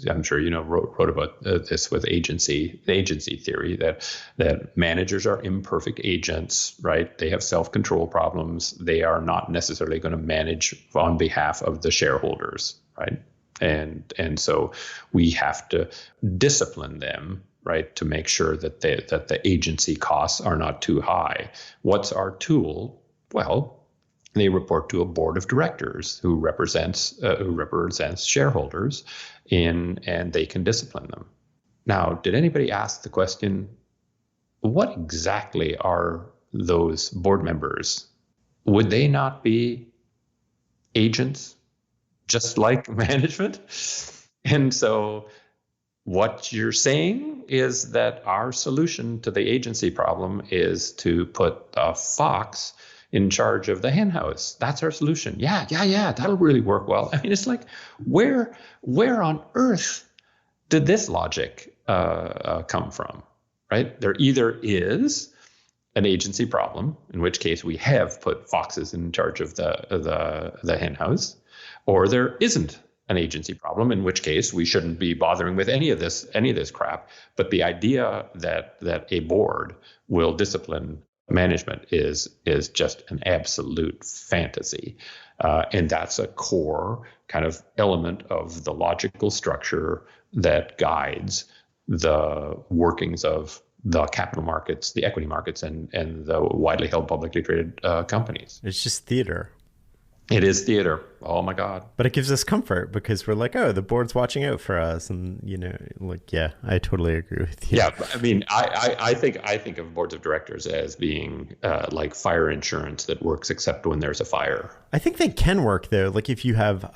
I'm sure wrote about this with agency theory, that managers are imperfect agents, right? They have self-control problems. They are not necessarily going to manage on behalf of the shareholders, right? And so we have to discipline them, right, to make sure that the agency costs are not too high. What's our tool? Well, they report to a board of directors who represents shareholders, and they can discipline them. Now, did anybody ask the question, what exactly are those board members? Would they not be agents just like management? And so what you're saying is that our solution to the agency problem is to put a fox in charge of the hen house. That's our solution. Yeah, that'll really work well. I mean, it's like, where on earth did this logic come from, right? There either is an agency problem, in which case we have put foxes in charge of the hen house, or there isn't an agency problem, in which case we shouldn't be bothering with any of this crap. But the idea that a board will discipline management is just an absolute fantasy, and that's a core kind of element of the logical structure that guides the workings of the capital markets, the equity markets, and the widely held publicly traded companies. It's just theater. It is theater. Oh my God. But it gives us comfort because we're like, oh, the board's watching out for us. And, yeah, I totally agree with you. Yeah. I mean, I think of boards of directors as being like fire insurance that works except when there's a fire. I think they can work though. Like if you have,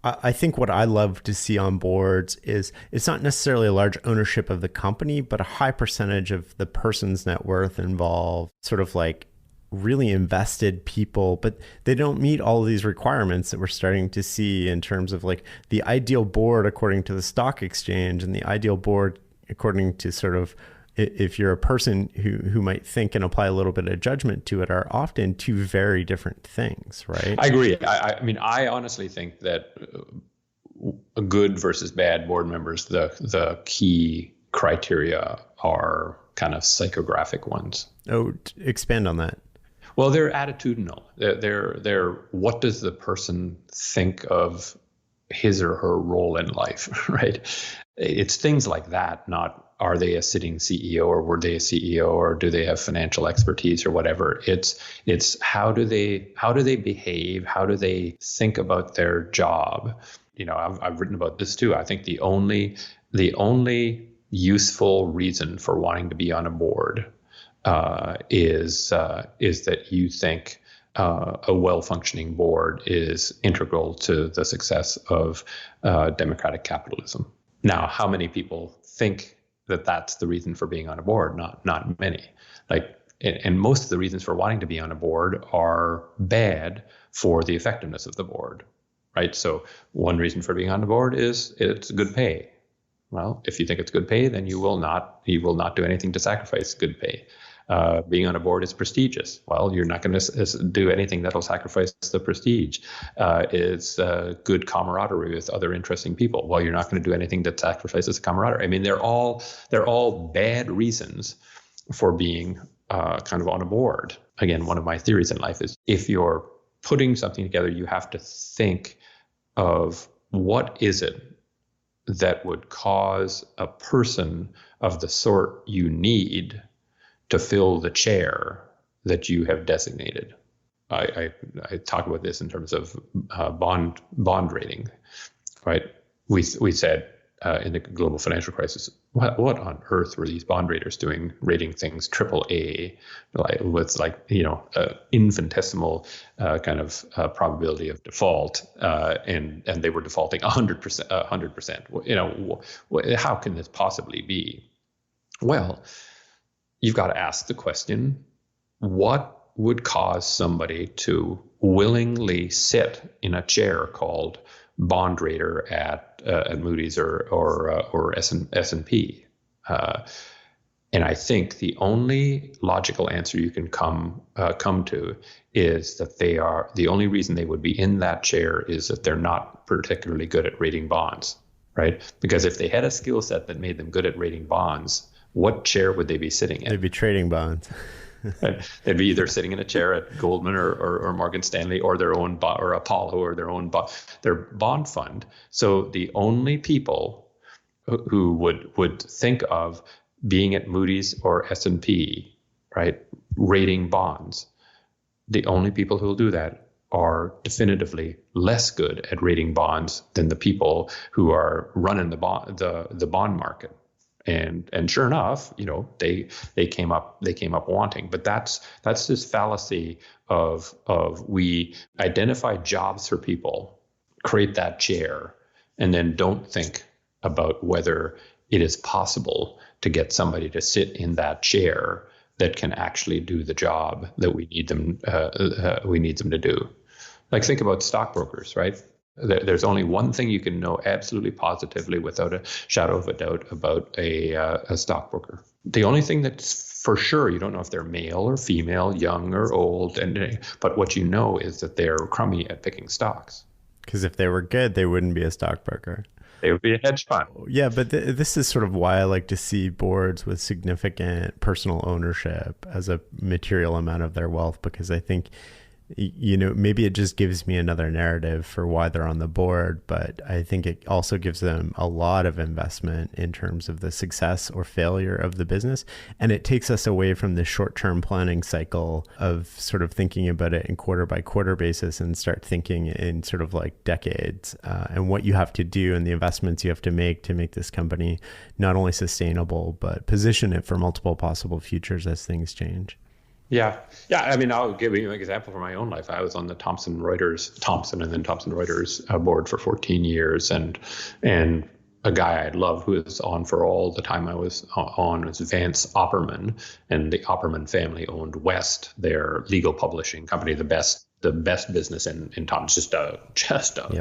I think what I love to see on boards is it's not necessarily a large ownership of the company, but a high percentage of the person's net worth involved, sort of like really invested people, but they don't meet all of these requirements that we're starting to see in terms of like the ideal board according to the stock exchange and the ideal board according to sort of, if you're a person who might think and apply a little bit of judgment to it, are often two very different things, right? I agree. I mean, I honestly think that good versus bad board members, the key criteria are kind of psychographic ones. Oh, expand on that. Well, they're attitudinal. They're what does the person think of his or her role in life, right? It's things like that, not are they a sitting CEO or were they a CEO or do they have financial expertise or whatever. It's how do they behave? How do they think about their job? I've written about this too. I think the only useful reason for wanting to be on a board is that you think a well-functioning board is integral to the success of democratic capitalism. Now, how many people think that that's the reason for being on a board? Not many. And most of the reasons for wanting to be on a board are bad for the effectiveness of the board, right? So one reason for being on the board is it's good pay. Well, if you think it's good pay, then you will not do anything to sacrifice good pay. Being on a board is prestigious. Well, you're not going to do anything that'll sacrifice the prestige. It's good camaraderie with other interesting people. Well, you're not going to do anything that sacrifices camaraderie. I mean, they're all bad reasons for being kind of on a board. Again, one of my theories in life is if you're putting something together, you have to think of what is it that would cause a person of the sort you need to fill the chair that you have designated. I talk about this in terms of bond rating, right? We said in the global financial crisis, what on earth were these bond raters doing, rating things AAA, with infinitesimal kind of probability of default, and they were defaulting 100%. How can this possibly be? Well, you've got to ask the question, what would cause somebody to willingly sit in a chair called bond rater at Moody's or S&P? And I think the only logical answer you can come to is that the only reason they would be in that chair is that they're not particularly good at rating bonds, right? Because if they had a skill set that made them good at rating bonds, what chair would they be sitting in? They'd be trading bonds. They'd be either sitting in a chair at Goldman or Morgan Stanley or their own or Apollo or their bond fund. So the only people who would think of being at Moody's or S&P, right, rating bonds, the only people who will do that are definitively less good at rating bonds than the people who are running the bond market. And sure enough, they came up wanting. But that's this fallacy of we identify jobs for people, create that chair, and then don't think about whether it is possible to get somebody to sit in that chair that can actually do the job that we need them to do. Like, think about stockbrokers, right? There's only one thing you can know absolutely positively without a shadow of a doubt about a stockbroker. The only thing that's for sure, you don't know if they're male or female, young or old, but what you know is that they're crummy at picking stocks. Because if they were good, they wouldn't be a stockbroker. They would be a hedge fund. Yeah, but this is sort of why I like to see boards with significant personal ownership as a material amount of their wealth, because I think, maybe it just gives me another narrative for why they're on the board, but I think it also gives them a lot of investment in terms of the success or failure of the business. And it takes us away from the short-term planning cycle of sort of thinking about it in quarter by quarter basis and start thinking in sort of like decades and what you have to do and the investments you have to make this company not only sustainable, but position it for multiple possible futures as things change. Yeah. I mean, I'll give you an example from my own life. I was on the Thomson Reuters board for 14 years, and a guy I love who was on for all the time I was on was Vance Opperman, and the Opperman family owned West, their legal publishing company, the best business in Tom. Just a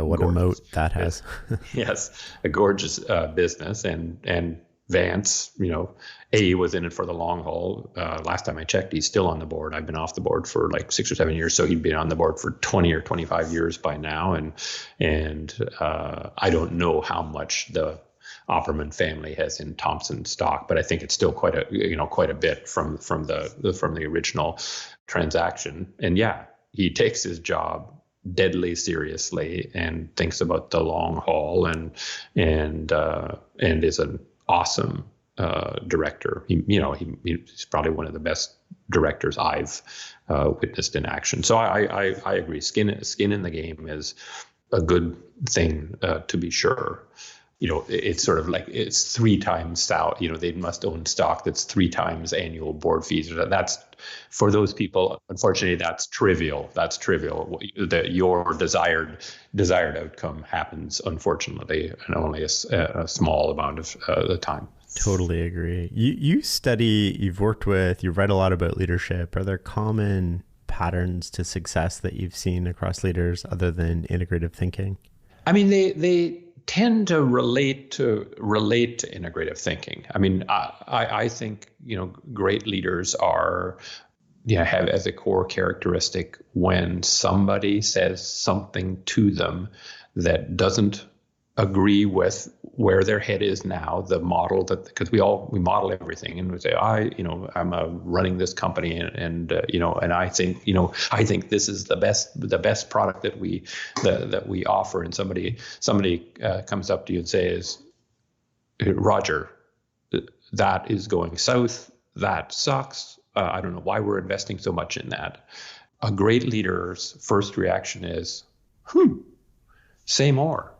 what a moat that has. Yes, a gorgeous business, and Vance, was in it for the long haul. Last time I checked, he's still on the board. I've been off the board for like 6 or 7 years, so he'd been on the board for 20 or 25 years by now. And I don't know how much the Opperman family has in Thomson stock, but I think it's still quite a bit from the original transaction. And yeah, he takes his job deadly seriously and thinks about the long haul and is an awesome director. He's probably one of the best directors I've witnessed in action. So I agree. Skin in the game is a good thing to be sure. It's sort of like it's 3 times out. They must own stock that's 3 times annual board fees. That's, for those people, unfortunately, that's trivial. Your desired outcome happens, unfortunately, and only a small amount of the time. Totally agree. You've read a lot about leadership. Are there common patterns to success that you've seen across leaders other than integrative thinking? I mean, they tend to relate to integrative thinking. I mean, I think great leaders have as a core characteristic, when somebody says something to them that doesn't agree with where their head is now, the model because we model everything, and we say, I'm running this company, and I think this is the best product that we offer, and somebody comes up to you and says, Roger, that is going south, that sucks, I don't know why we're investing so much in that. A great leader's first reaction is, say more.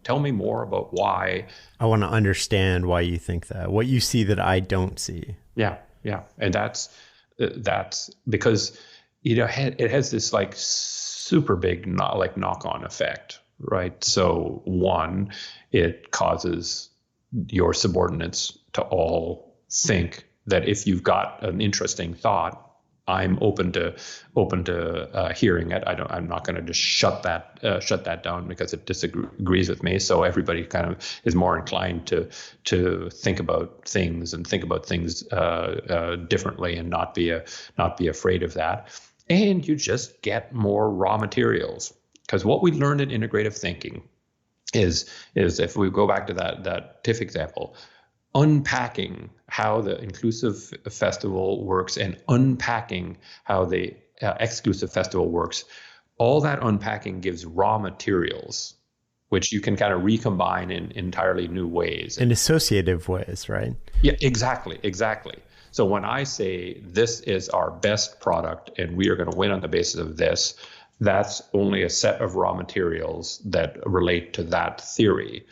Tell me more about why. I want to understand why you think that, what you see that I don't see. Yeah. And that's because, it has this like super big, knock-on effect, right? So one, it causes your subordinates to all think that if you've got an interesting thought, I'm open to hearing it. I'm not going to just shut that down because it disagrees with me. So everybody kind of is more inclined to think about things differently and not be afraid of that. And you just get more raw materials, because what we learned in integrative thinking is if we go back to that TIFF example, unpacking how the inclusive festival works and unpacking how the exclusive festival works, all that unpacking gives raw materials, which you can kind of recombine in entirely new ways. In associative ways, right? Yeah, exactly. So when I say this is our best product and we are going to win on the basis of this, that's only a set of raw materials that relate to that theory.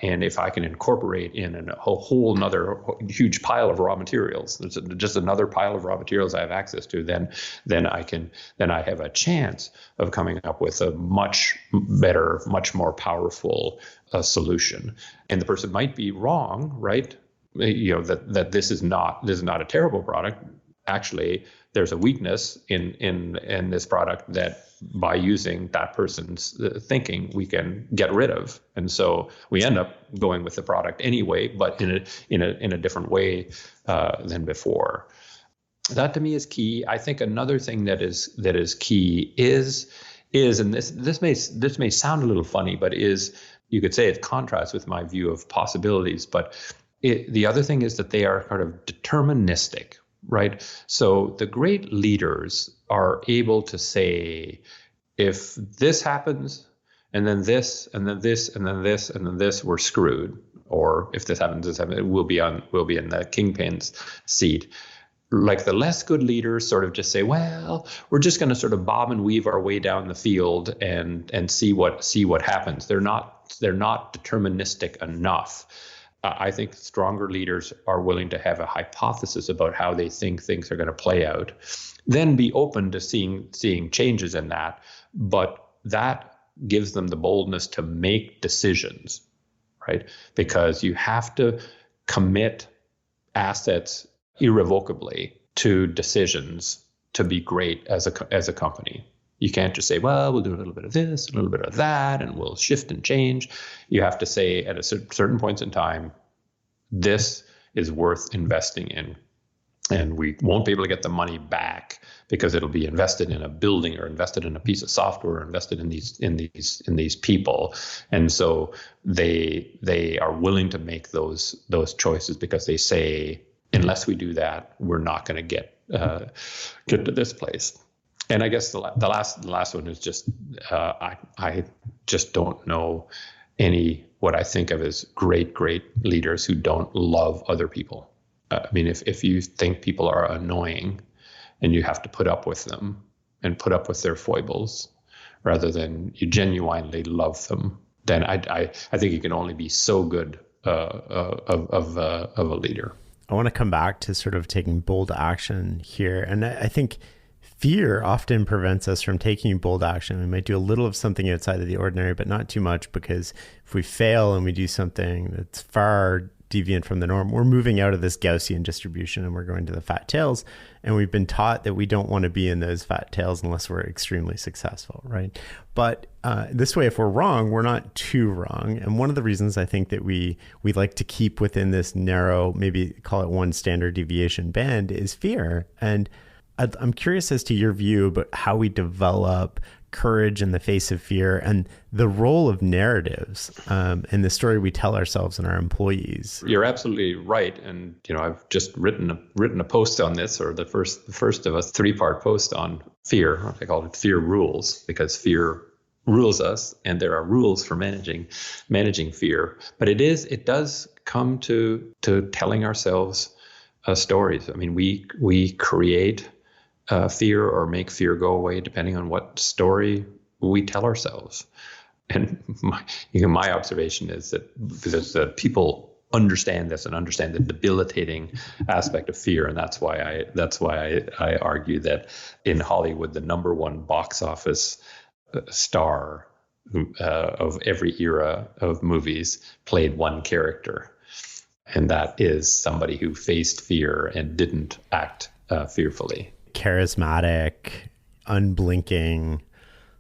And if I can incorporate in a whole nother huge pile of raw materials, just another pile of raw materials I have access to, then I have a chance of coming up with a much better, much more powerful solution. And the person might be wrong, right? That this is not a terrible product. actually there's a weakness in this product that by using that person's thinking we can get rid of, and so we end up going with the product anyway, but in a different way than before. That to me is key. I think another thing that is key is and this may sound a little funny, but you could say it contrasts with my view of possibilities, but the other thing is that they are kind of deterministic, right? So the great leaders are able to say, if this happens, and then this, and then this, and then this, and then this, we're screwed. Or if this happens, we'll be in the kingpin's seat. Like the less good leaders sort of just say, well, we're just going to sort of bob and weave our way down the field and see what happens. They're not deterministic enough. I think stronger leaders are willing to have a hypothesis about how they think things are going to play out, then be open to seeing changes in that. But that gives them the boldness to make decisions, right? Because you have to commit assets irrevocably to decisions to be great as a company. You can't just say, well, we'll do a little bit of this, a little bit of that, and we'll shift and change. You have to say at a certain points in time, this is worth investing in. And we won't be able to get the money back because it'll be invested in a building or invested in a piece of software or invested in these people. And so they are willing to make those choices because they say, unless we do that, we're not going to get to this place. And I guess the last one is just I just don't know any what I think of as great leaders who don't love other people. I mean, if you think people are annoying and you have to put up with them and put up with their foibles rather than you genuinely love them, then I think you can only be so good of a leader. I want to come back to sort of taking bold action here. And I think fear often prevents us from taking bold action. We might do a little of something outside of the ordinary, but not too much, because if we fail and we do something that's far deviant from the norm, we're moving out of this Gaussian distribution and we're going to the fat tails. And we've been taught that we don't want to be in those fat tails unless we're extremely successful, right? But this way, if we're wrong, we're not too wrong. And one of the reasons I think that we like to keep within this narrow, maybe call it one standard deviation band, is fear. And I'm curious as to your view about how we develop courage in the face of fear and the role of narratives in the story we tell ourselves and our employees. You're absolutely right. And, I've just written a post on this, or the first of a 3-part post on fear. I call it Fear Rules, because fear rules us and there are rules for managing fear. But it does come to telling ourselves stories. I mean, we create fear or make fear go away depending on what story we tell ourselves. And my observation is that people understand this and understand the debilitating aspect of fear, and that's why I argue that in Hollywood the number one box office star of every era of movies played one character, and that is somebody who faced fear and didn't act fearfully. Charismatic, unblinking,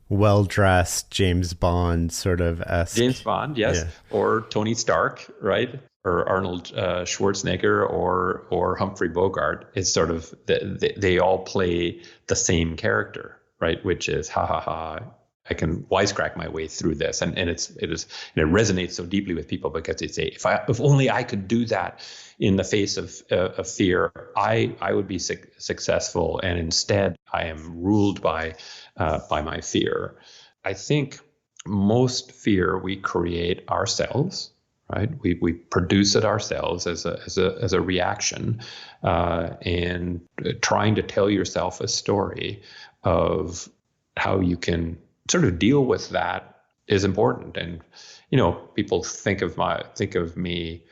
well-dressed James Bond sort of esque. James Bond, yes, yeah. Or Tony Stark, right? Or Arnold Schwarzenegger or Humphrey Bogart. It's sort of they all play the same character, right? Which is ha ha ha. I can wisecrack my way through this, and it resonates so deeply with people because they say, if only I could do that in the face of fear, I would be successful, and instead I am ruled by my fear. I think most fear we create ourselves, right? We produce it ourselves as a reaction, and trying to tell yourself a story of how you can sort of deal with that is important. And people think of me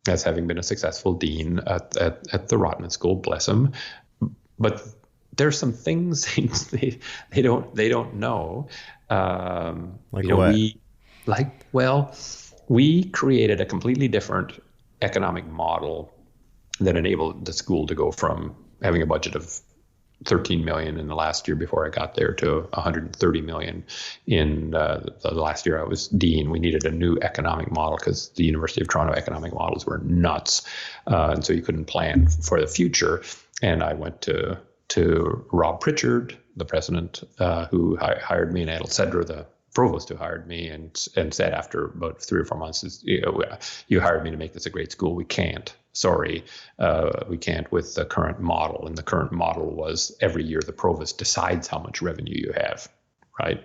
as having been a successful dean at the Rotman School, bless them. But there's some things they don't know. We created a completely different economic model that enabled the school to go from having a budget of 13 million in the last year before I got there to 130 million in the last year I was dean. We needed a new economic model because the University of Toronto economic models were nuts. And so you couldn't plan for the future. And I went to Rob Pritchard, the president, who hired me, and Adel Cedra, the provost, who hired me, and said after about 3 or 4 months, you hired me to make this a great school. We can't. Sorry, we can't with the current model. And the current model was every year the provost decides how much revenue you have, right?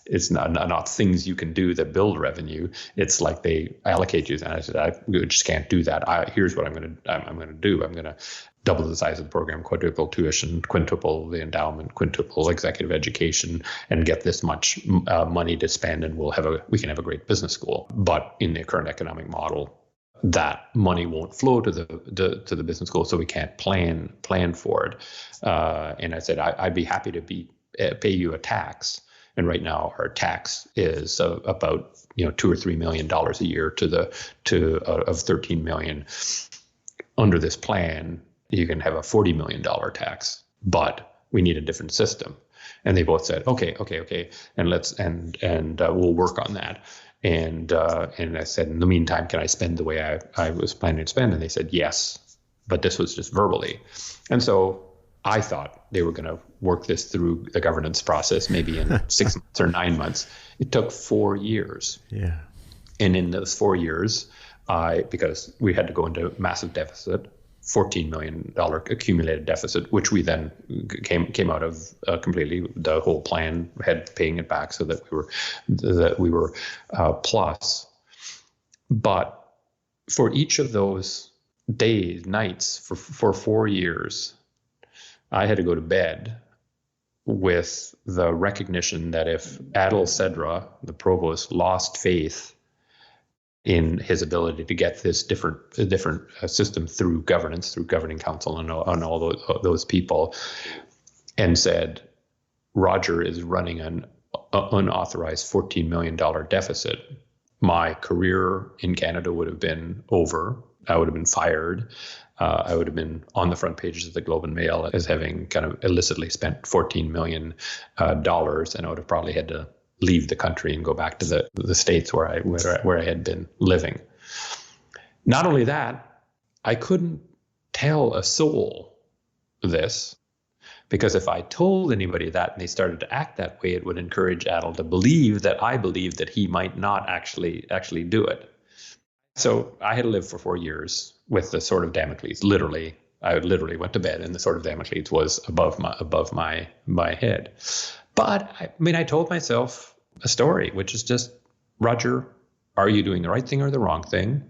It's not things you can do that build revenue. It's like they allocate you. And I said, I just can't do that. Here's what I'm going to do. I'm going to double the size of the program, quadruple tuition, quintuple the endowment, quintuple executive education, and get this much money to spend, and we can have a great business school. But in the current economic model, that money won't flow to the business school, so we can't plan for it. And I said, I'd be happy to pay you a tax. And right now our tax is about $2 or $3 million a year of 13 million. Under this plan, you can have a $40 million tax, but we need a different system. And they both said, okay, and we'll work on that. And I said, in the meantime, can I spend the way I was planning to spend? And they said, yes, but this was just verbally. And so I thought they were going to work this through the governance process, maybe in 6 months or 9 months. It took 4 years. Yeah. And in those 4 years, because we had to go into massive deficit, $14 million accumulated deficit, which we then came out of completely. The whole plan had paying it back so that we were plus. But for each of those nights for 4 years, I had to go to bed with the recognition that if Adel Cedra, the provost, lost faith in his ability to get this different system through governance, through governing council and all those people, and said, Roger is running an unauthorized $14 million deficit, my career in Canada would have been over. I would have been fired. I would have been on the front pages of the Globe and Mail as having kind of illicitly spent $14 million, and I would have probably had to leave the country and go back to the States where I had been living. Not only that, I couldn't tell a soul this, because if I told anybody that and they started to act that way, it would encourage Adel to believe that I believed that he might not actually do it. So I had to live for 4 years with the sword of Damocles. Literally, I literally went to bed and the sword of Damocles was above my head. But I told myself a story, which is just, Roger, are you doing the right thing or the wrong thing?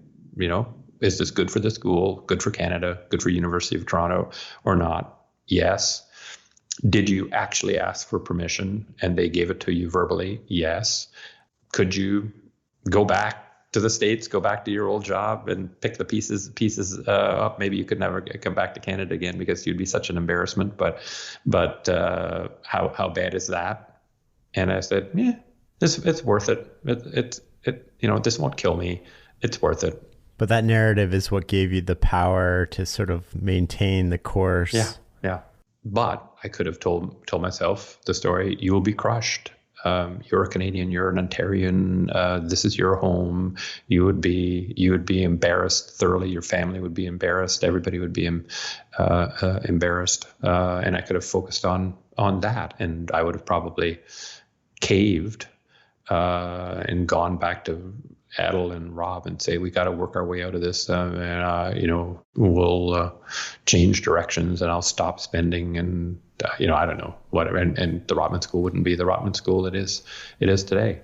Is this good for the school, good for Canada, good for University of Toronto or not? Yes. Did you actually ask for permission and they gave it to you verbally? Yes. Could you go back to the States, go back to your old job and pick the pieces up? Maybe you could never come back to Canada again because you'd be such an embarrassment. But how bad is that? And I said, yeah, it's worth it. This won't kill me. It's worth it. But that narrative is what gave you the power to sort of maintain the course. Yeah. But I could have told myself the story. You will be crushed. You're a Canadian, you're an Ontarian, this is your home. You would be embarrassed thoroughly. Your family would be embarrassed. Everybody would be embarrassed. And I could have focused on that, and I would have probably caved and gone back to Adel and Rob and say, we got to work our way out of this, and we'll change directions, and I'll stop spending, and I don't know, whatever. And the Rotman School wouldn't be the Rotman School it is today.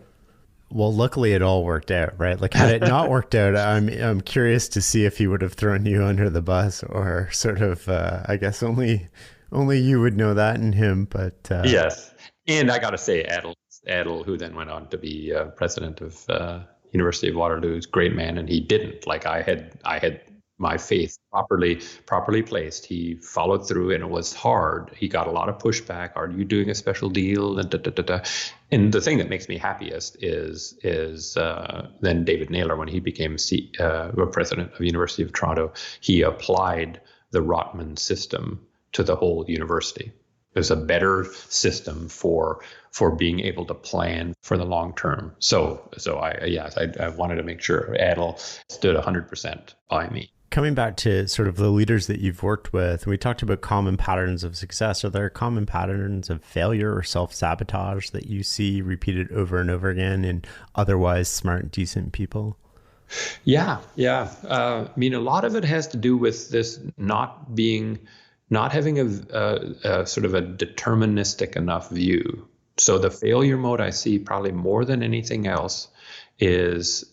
Well, luckily it all worked out, right? Like, had it not worked out, I'm curious to see if he would have thrown you under the bus, or sort of, I guess only you would know that in him. But yes, and I got to say, Adel, who then went on to be president of University of Waterloo, is a great man, and he didn't. Like, I had my faith properly placed. He followed through, and it was hard. He got a lot of pushback. Are you doing a special deal? And And the thing that makes me happiest is then David Naylor, when he became president of University of Toronto, he applied the Rotman system to the whole university. There's a better system for being able to plan for the long term. So I wanted to make sure Adel stood 100% by me. Coming back to sort of the leaders that you've worked with, we talked about common patterns of success. Are there common patterns of failure or self-sabotage that you see repeated over and over again in otherwise smart, decent people? Yeah. I mean, a lot of it has to do with this not having a sort of a deterministic enough view. So the failure mode I see probably more than anything else is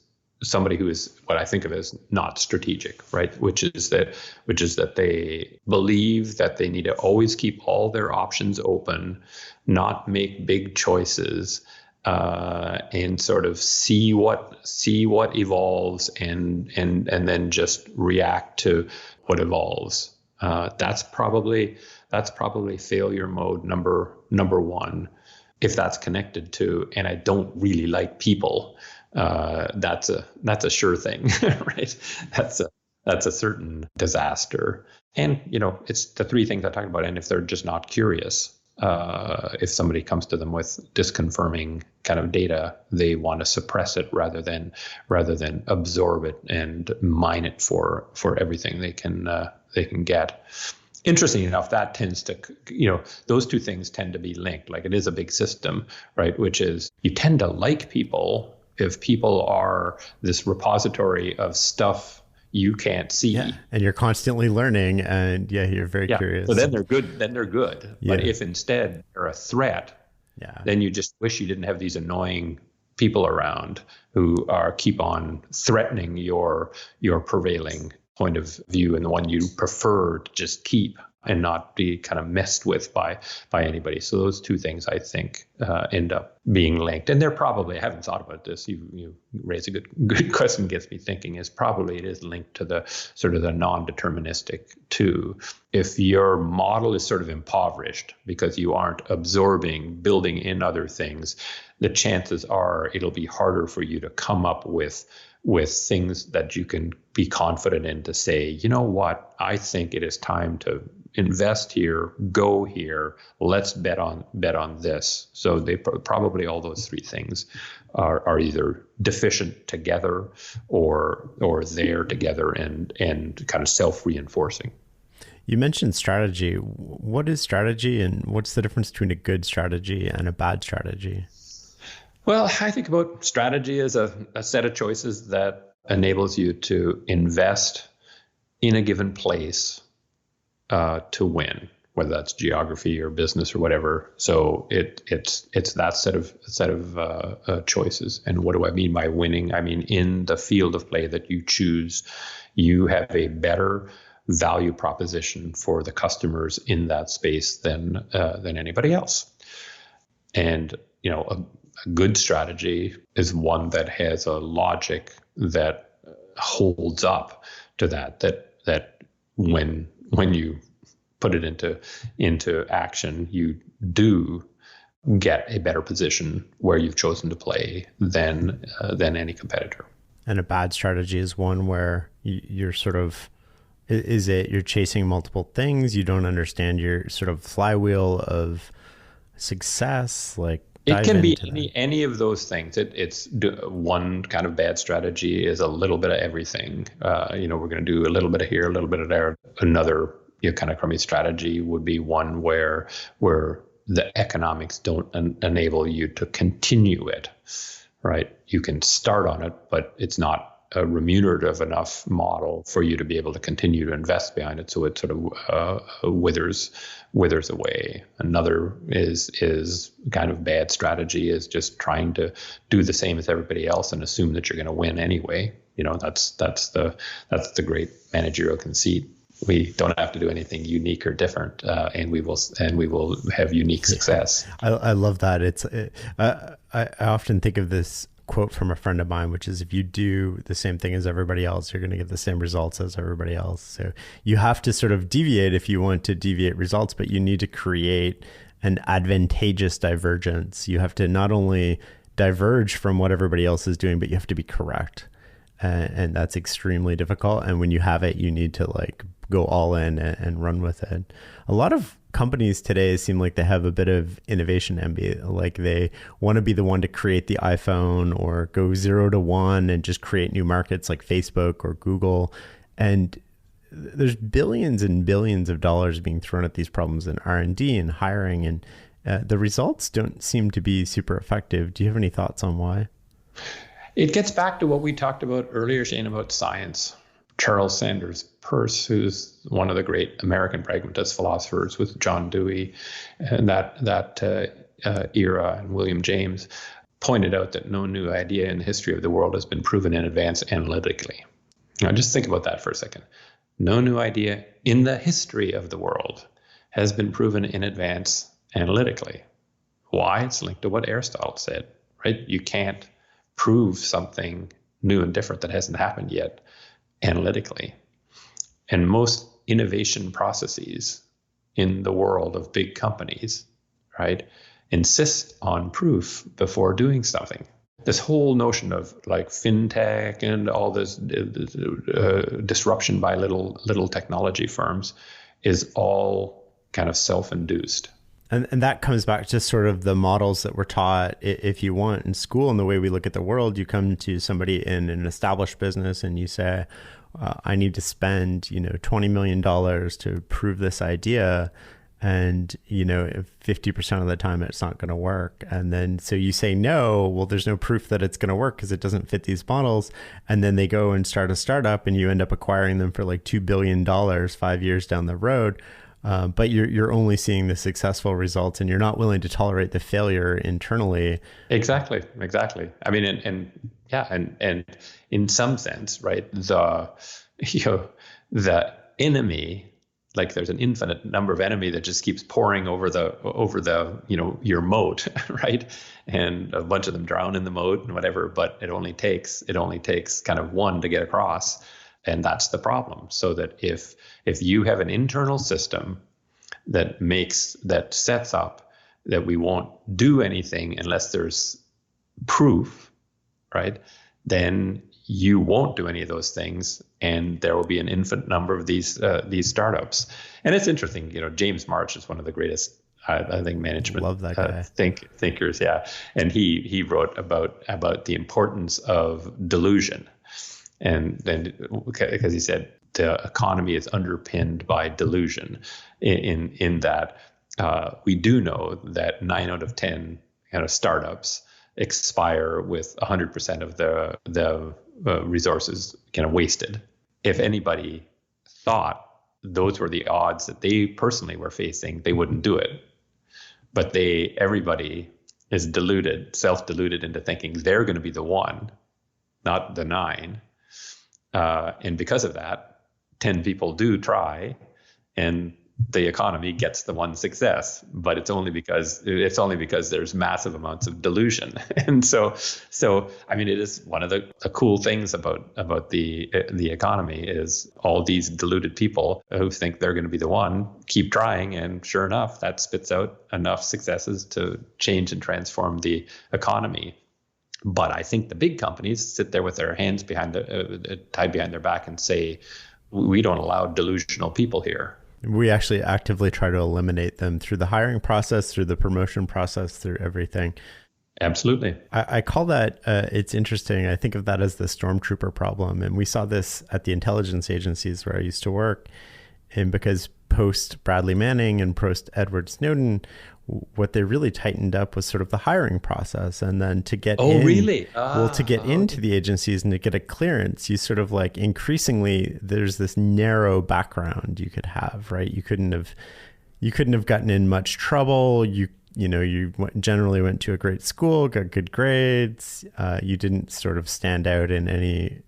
somebody who is what I think of as not strategic, right? Which is that they believe that they need to always keep all their options open, not make big choices, and sort of see what evolves and then just react to what evolves. That's probably failure mode number one. If that's connected to, and I don't really like people, that's a sure thing, right? That's a certain disaster. And it's the three things I talked about. And if they're just not curious, if somebody comes to them with disconfirming kind of data, they want to suppress it rather than absorb it and mine it for everything they can get. Interesting enough, that tends to, those two things tend to be linked. Like, it is a big system, right? Which is, you tend to like people if people are this repository of stuff you can't see. Yeah. And you're constantly learning, and you're very curious. So then they're good. Yeah. But if instead they're a threat, then you just wish you didn't have these annoying people around who keep on threatening your prevailing point of view and the one you prefer to just keep and not be kind of messed with by anybody. So those two things, I think, end up being linked. And they're probably, I haven't thought about this, you raise a good question, gets me thinking, it is linked to the sort of the non-deterministic too. If your model is sort of impoverished because you aren't absorbing, building in other things, the chances are it'll be harder for you to come up with things that you can be confident in to say, you know what, I think it is time to invest here, go here, let's bet on this. So they probably, all those three things are either deficient together or there together and kind of self-reinforcing. You mentioned strategy. What is strategy, and what's the difference between a good strategy and a bad strategy? Well, I think about strategy as a set of choices that enables you to invest in a given place to win, whether that's geography or business or whatever. So it's that set of choices. And what do I mean by winning? I mean, in the field of play that you choose, you have a better value proposition for the customers in that space than anybody else. And a good strategy is one that has a logic that holds up to that when you put it into action, you do get a better position where you've chosen to play than any competitor. And a bad strategy is one where you're sort of, you're chasing multiple things, you don't understand your sort of flywheel of success, like it can be any of those things. It's one kind of bad strategy is a little bit of everything. We're going to do a little bit of here, a little bit of there. Another kind of crummy strategy would be one where the economics don't enable you to continue it, right? You can start on it, but it's not a remunerative enough model for you to be able to continue to invest behind it. So it sort of withers away. Another is kind of bad strategy is just trying to do the same as everybody else and assume that you're going to win anyway. That's the great managerial conceit. We don't have to do anything unique or different, and we will have unique success. I love that. I often think of this quote from a friend of mine, which is, if you do the same thing as everybody else, you're going to get the same results as everybody else. So you have to sort of deviate if you want to deviate results, but you need to create an advantageous divergence. You have to not only diverge from what everybody else is doing, but you have to be correct. and that's extremely difficult. And when you have it, you need to like go all in and run with it. A lot of companies today seem like they have a bit of innovation envy. Like they want to be the one to create the iPhone or go 0 to 1 and just create new markets like Facebook or Google. And there's billions and billions of dollars being thrown at these problems in R&D and hiring, and the results don't seem to be super effective. Do you have any thoughts on why? It gets back to what we talked about earlier, Shane, about science. Charles Sanders Peirce, who's one of the great American pragmatist philosophers with John Dewey and that era, and William James, pointed out that no new idea in the history of the world has been proven in advance analytically. Now, just think about that for a second. No new idea in the history of the world has been proven in advance analytically. Why? It's linked to what Aristotle said, right? You can't prove something new and different that hasn't happened yet analytically. And most innovation processes in the world of big companies, right, insist on proof before doing something. This whole notion of like fintech and all this disruption by little technology firms is all kind of self-induced. And that comes back to sort of the models that we're taught, if you want, in school, and the way we look at the world. You come to somebody in an established business and you say, I need to spend, $20 million to prove this idea. And, if 50% of the time it's not going to work. And then, so you say, no, well, there's no proof that it's going to work because it doesn't fit these models. And then they go and start a startup and you end up acquiring them for like $2 billion 5 years down the road. But you're only seeing the successful results, and you're not willing to tolerate the failure internally. Exactly. I mean, and in some sense, right, the enemy, like there's an infinite number of enemy that just keeps pouring over the your moat, right, and a bunch of them drown in the moat and whatever. But it only takes kind of one to get across. And that's the problem. So that if you have an internal system that sets up that we won't do anything unless there's proof, right, then you won't do any of those things, and there will be an infinite number of these startups. And it's interesting, James March is one of the greatest, I think, management love that guy. Thinkers, yeah. And he wrote about the importance of delusion. And then, because he said the economy is underpinned by delusion, in that we do know that 9 out of 10 kind of startups expire with 100% of the resources kind of wasted. If anybody thought those were the odds that they personally were facing, they wouldn't do it. But everybody is self-deluded into thinking they're going to be the one, not the 9. And because of that, 10 people do try, and the economy gets the one success. But it's only because there's massive amounts of delusion. And so I mean, it is one of the cool things about the economy is all these deluded people who think they're going to be the one keep trying, and sure enough, that spits out enough successes to change and transform the economy. But I think the big companies sit there with their hands tied behind their back and say, we don't allow delusional people here. We actually actively try to eliminate them through the hiring process, through the promotion process, through everything. Absolutely. I call that, it's interesting. I think of that as the stormtrooper problem. And we saw this at the intelligence agencies where I used to work. And because post Bradley Manning and post Edward Snowden, what they really tightened up was sort of the hiring process. And then to get into the agencies and to get a clearance, you sort of like increasingly there's this narrow background you could have, right? You couldn't have gotten in much trouble. You generally went to a great school, got good grades. You didn't sort of stand out in any,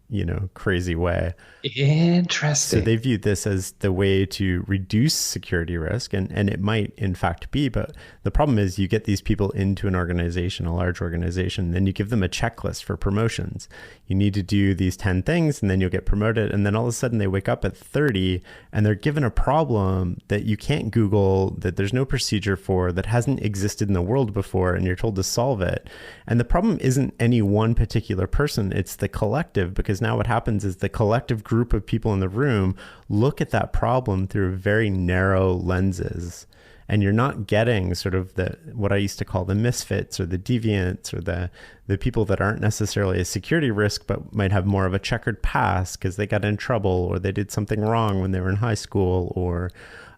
crazy way. Interesting. So they viewed this as the way to reduce security risk. And it might in fact be, but the problem is you get these people into an organization, a large organization, then you give them a checklist for promotions. You need to do these 10 things and then you'll get promoted. And then all of a sudden they wake up at 30 and they're given a problem that you can't Google, that there's no procedure for, that hasn't existed in the world before, and you're told to solve it. And the problem isn't any one particular person, it's the collective, because because now what happens is the collective group of people in the room look at that problem through very narrow lenses. And you're not getting sort of what I used to call the misfits or the deviants or the people that aren't necessarily a security risk, but might have more of a checkered past because they got in trouble or they did something wrong when they were in high school.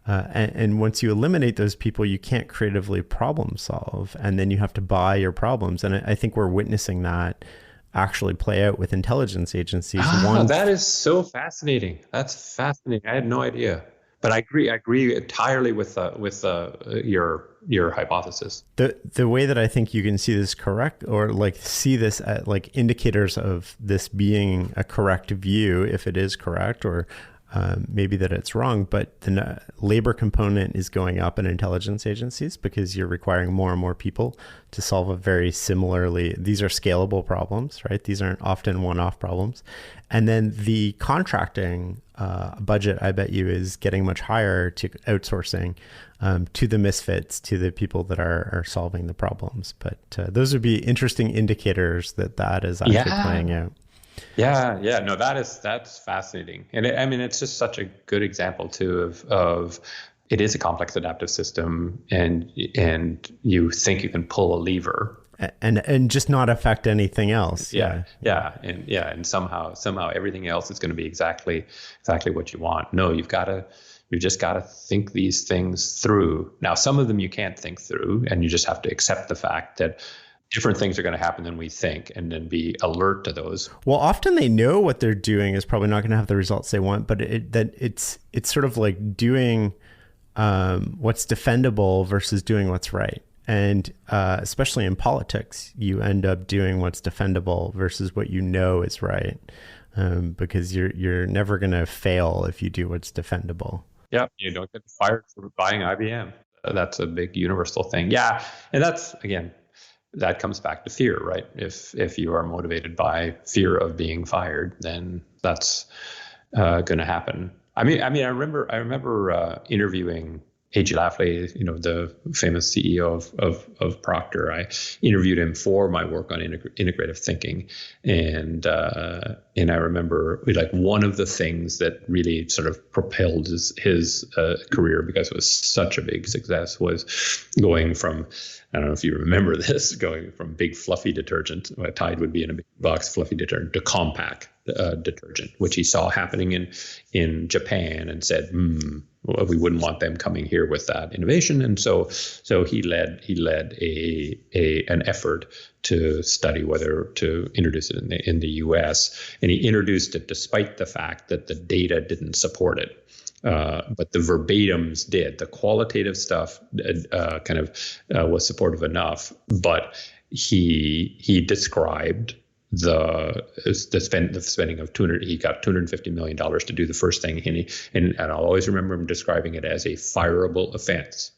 And once you eliminate those people, you can't creatively problem solve. And then you have to buy your problems. And I think we're witnessing that actually play out with intelligence agencies. That is so fascinating. That's fascinating. I had no idea. But I agree entirely with your hypothesis. The way that I think you can see this correct, or like see this at like indicators of this being a correct view, if it is correct, or maybe that it's wrong, but the labor component is going up in intelligence agencies because you're requiring more and more people to solve a very similarly, these are scalable problems, right? These aren't often one-off problems. And then the contracting budget, I bet you, is getting much higher to outsourcing to the misfits, to the people that are solving the problems. But those would be interesting indicators that is actually playing out. Yeah. No, that's fascinating. And it's just such a good example too of it is a complex adaptive system, and you think you can pull a lever and just not affect anything else. And somehow everything else is going to be exactly what you want. No, you just got to think these things through. Now, some of them you can't think through, and you just have to accept the fact that different things are going to happen than we think, and then be alert to those. Well, often they know what they're doing is probably not going to have the results they want, but it's sort of like doing what's defendable versus doing what's right. And especially in politics, you end up doing what's defendable versus what you know is right, because you're never going to fail if you do what's defendable. Yeah, you don't get fired for buying IBM. That's a big universal thing. Yeah, and that's, again, that comes back to fear, right? If you are motivated by fear of being fired, then that's going to happen. I remember interviewing A.G. Lafley, the famous CEO of Procter. I interviewed him for my work on integrative thinking, and I remember one of the things that really sort of propelled his career, because it was such a big success, was going from, I don't know if you remember this, going from big fluffy detergent, Tide would be in a big box fluffy detergent, to compact detergent, which he saw happening in Japan, and said, well, we wouldn't want them coming here with that innovation. And so he led an effort to study whether to introduce it in the US, and he introduced it despite the fact that the data didn't support it. But the verbatims did. The qualitative stuff was supportive enough, but he described the spending of he got $250 million to do the first thing, and I'll always remember him describing it as a fireable offense.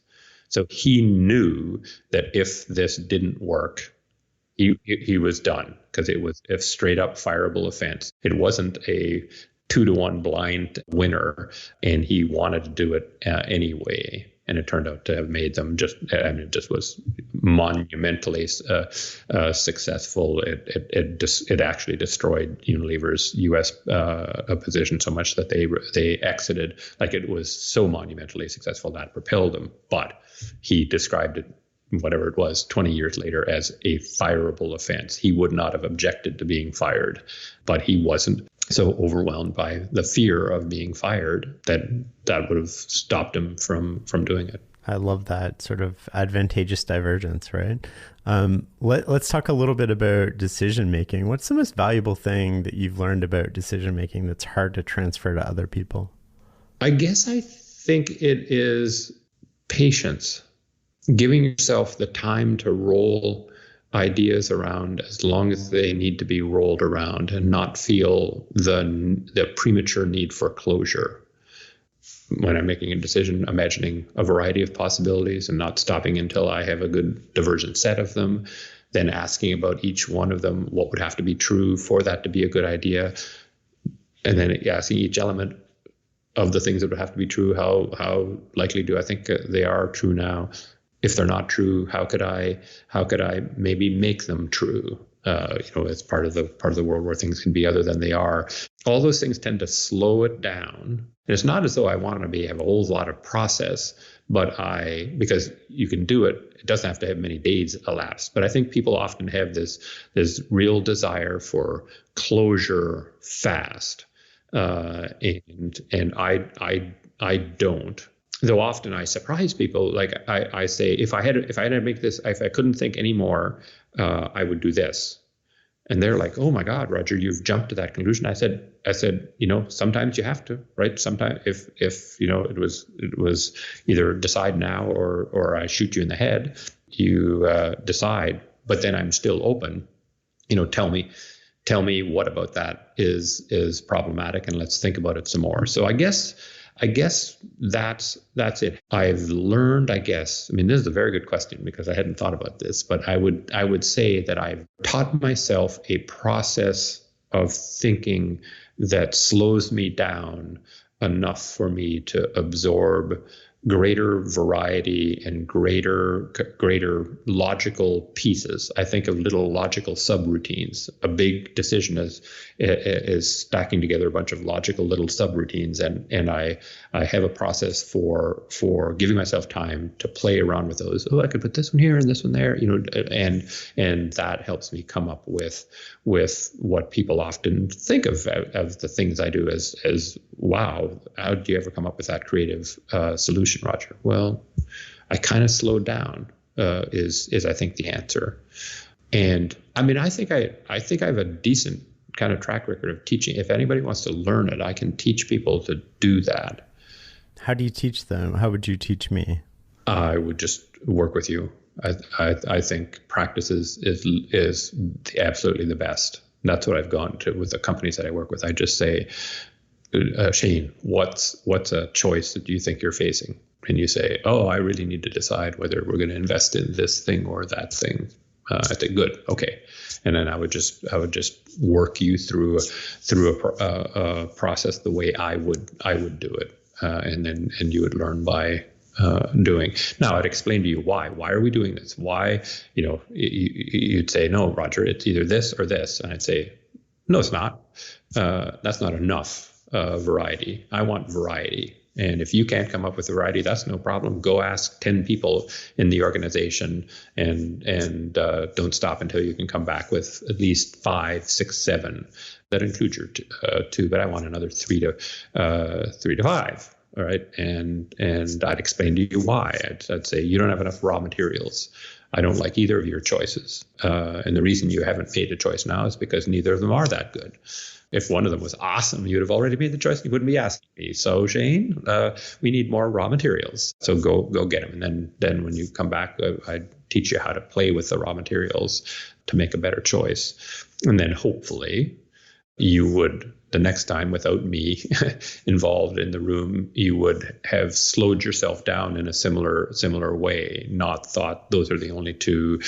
So he knew that if this didn't work, he was done, because it was a straight up fireable offense. It wasn't a 2-to-1 blind winner, and he wanted to do it anyway. And it turned out to have made them it just was monumentally successful. It actually destroyed Unilever's U.S. position so much that they exited. Like, it was so monumentally successful that propelled them. But he described it, whatever it was, 20 years later, as a fireable offense. He would not have objected to being fired, but he wasn't so overwhelmed by the fear of being fired that would have stopped him from doing it. I love that sort of advantageous divergence, right? Let's talk a little bit about decision making. What's the most valuable thing that you've learned about decision making that's hard to transfer to other people? I guess I think it is patience. Giving yourself the time to roll ideas around as long as they need to be rolled around, and not feel the premature need for closure. When I'm making a decision, imagining a variety of possibilities and not stopping until I have a good divergent set of them, then asking about each one of them, what would have to be true for that to be a good idea, and then asking each element of the things that would have to be true, how likely do I think they are true now? If they're not true, how could I maybe make them true? It's part of the world where things can be other than they are. All those things tend to slow it down. And it's not as though I want to have a whole lot of process, but because you can do it, it doesn't have to have many days elapsed. But I think people often have this real desire for closure fast, and I don't. Though often I surprise people. Like I say, if I had to make this, if I couldn't think anymore, I would do this. And they're like, "Oh my God, Roger, you've jumped to that conclusion." I said, sometimes you have to, right? Sometimes if it was either decide now or I shoot you in the head, you decide. But then I'm still open. Tell me what about that is problematic, and let's think about it some more. So I guess that's it. I've learned, this is a very good question because I hadn't thought about this, but I would say that I've taught myself a process of thinking that slows me down enough for me to absorb greater variety and greater logical pieces. I think of little logical subroutines. A big decision is stacking together a bunch of logical little subroutines, and I have a process for giving myself time to play around with those. Oh, I could put this one here and this one there, and that helps me come up with what people often think of the things I do as wow, how do you ever come up with that creative solution, Roger? Well, I kind of slowed down is I think the answer. And I think I have a decent kind of track record of teaching. If anybody wants to learn it, I can teach people to do that. How do you teach them? How would you teach me? I would just work with you. I think practice is absolutely the best. And that's what I've gone to with the companies that I work with. I just say, Shane, what's a choice that you think you're facing? And you say, oh, I really need to decide whether we're going to invest in this thing or that thing. I think, good, okay. And then I would just work you through a process the way I would do it, and you would learn by doing. Now I'd explain to you why. Why are we doing this? Why? You'd say, no, Roger, it's either this or this, and I'd say, no, it's not. That's not enough. Variety. I want variety. And if you can't come up with variety, that's no problem. Go ask 10 people in the organization and don't stop until you can come back with at least 5, 6, 7. That includes your two, but I want another 3 to 5. All right. And I'd explain to you why. I'd say you don't have enough raw materials. I don't like either of your choices. And the reason you haven't made a choice now is because neither of them are that good. If one of them was awesome, you'd have already made the choice. You wouldn't be asking me. So Shane, we need more raw materials. So go get them. And then when you come back, I teach you how to play with the raw materials to make a better choice. And then hopefully you would, the next time without me involved in the room, you would have slowed yourself down in a similar way, not thought those are the only two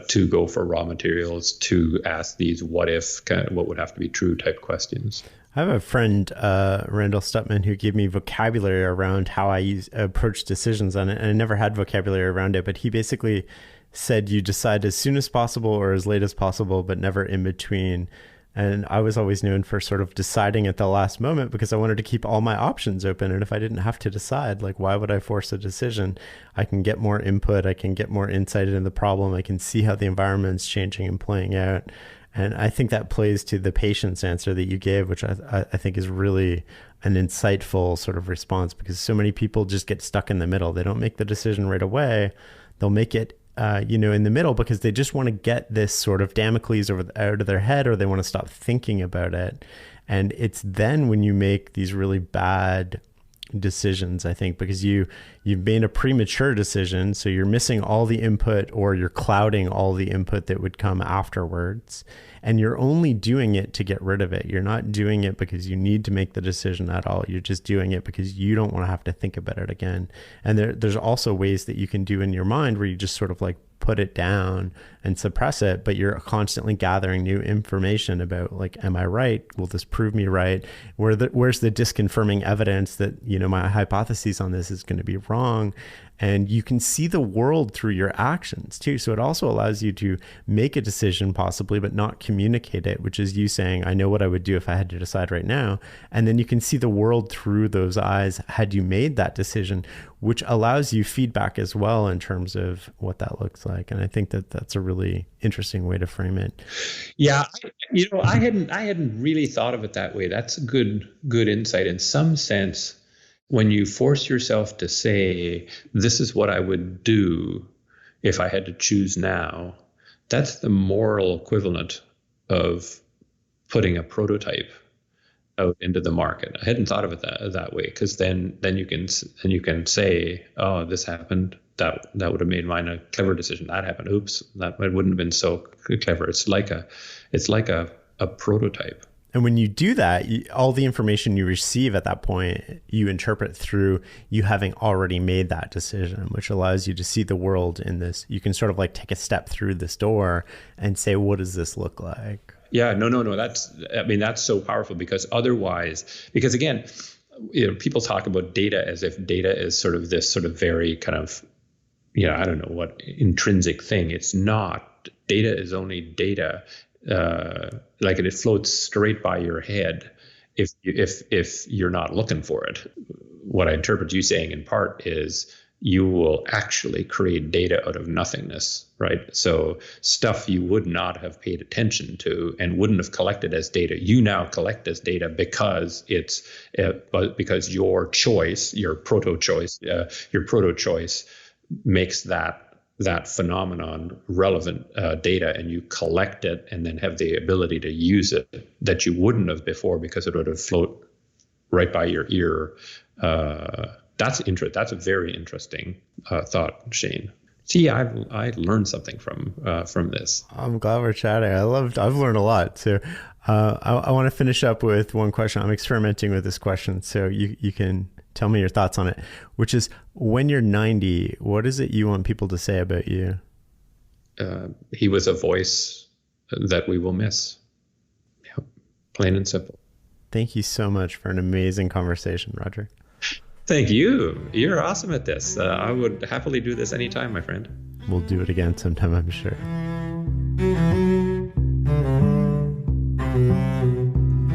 to go for raw materials, to ask these what if, what would have to be true type questions. I have a friend, Randall Stutman, who gave me vocabulary around how I approach decisions on it, and I never had vocabulary around it, but he basically said you decide as soon as possible or as late as possible, but never in between. And I was always known for sort of deciding at the last moment because I wanted to keep all my options open. And if I didn't have to decide, like, why would I force a decision? I can get more input. I can get more insight into the problem. I can see how the environment's changing and playing out. And I think that plays to the patience answer that you gave, which I think is really an insightful sort of response, because so many people just get stuck in the middle. They don't make the decision right away. They'll make it in the middle because they just want to get this sort of Damocles out of their head, or they want to stop thinking about it. And it's then when you make these really bad decisions, I think, because you've made a premature decision, so you're missing all the input, or you're clouding all the input that would come afterwards, and you're only doing it to get rid of it. You're not doing it because you need to make the decision at all. You're just doing it because you don't want to have to think about it again. And there's also ways that you can do in your mind where you just sort of like put it down and suppress it, but you're constantly gathering new information about like, am I right? Will this prove me right? Where's the disconfirming evidence that, you know, my hypothesis on this is going to be wrong? And you can see the world through your actions too. So it also allows you to make a decision possibly, but not communicate it, which is you saying, I know what I would do if I had to decide right now. And then you can see the world through those eyes had you made that decision, which allows you feedback as well in terms of what that looks like. And I think that that's a really interesting way to frame it. Yeah, I hadn't really thought of it that way. That's a good insight. In some sense, when you force yourself to say, this is what I would do if I had to choose now, that's the moral equivalent of putting a prototype out into the market. I hadn't thought of it that way, because then you can say, oh, this happened. That would have made mine a clever decision. That happened. Oops, that wouldn't have been so clever. It's like a prototype. And when you do that, all the information you receive at that point, you interpret through you having already made that decision, which allows you to see the world in this. You can sort of like take a step through this door and say, what does this look like? Yeah, no. That's so powerful, because again, you know, people talk about data as if data is sort of this sort of very kind of, you know, I don't know what intrinsic thing. It's not. Data is only data. Like it floats straight by your head if you're not looking for it. What I interpret you saying in part is you will actually create data out of nothingness, right? So stuff you would not have paid attention to and wouldn't have collected as data, you now collect as data because because your choice, your proto choice makes that phenomenon relevant data, and you collect it and then have the ability to use it that you wouldn't have before because it would have float right by your ear. That's a very interesting thought, Shane. See, I learned something from this. I'm glad we're chatting. I've learned a lot. So I want to finish up with one question. I'm experimenting with this question, so you can tell me your thoughts on it, which is, when you're 90, what is it you want people to say about you? He was a voice that we will miss. Yeah, plain and simple. Thank you so much for an amazing conversation, Roger. Thank you. You're awesome at this. I would happily do this anytime, my friend. We'll do it again sometime, I'm sure.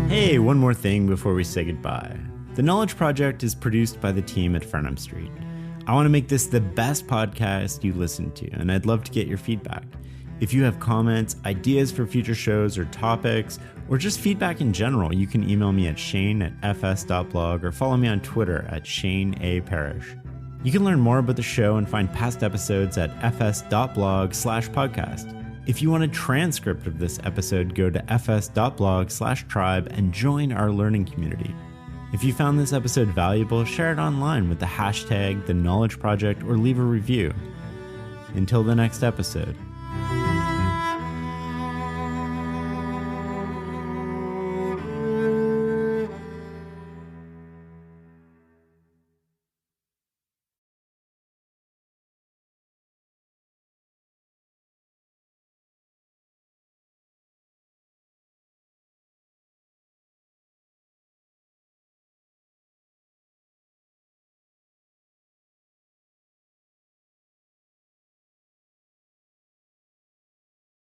Hey, one more thing before we say goodbye. The Knowledge Project is produced by the team at Frenham Street. I want to make this the best podcast you listen to, and I'd love to get your feedback. If you have comments, ideas for future shows or topics, or just feedback in general, you can email me at shane@fs.blog or follow me on Twitter at shaneaparish. You can learn more about the show and find past episodes at fs.blog/podcast. If you want a transcript of this episode, go to fs.blog/tribe and join our learning community. If you found this episode valuable, share it online with the hashtag #TheKnowledgeProject or leave a review. Until the next episode.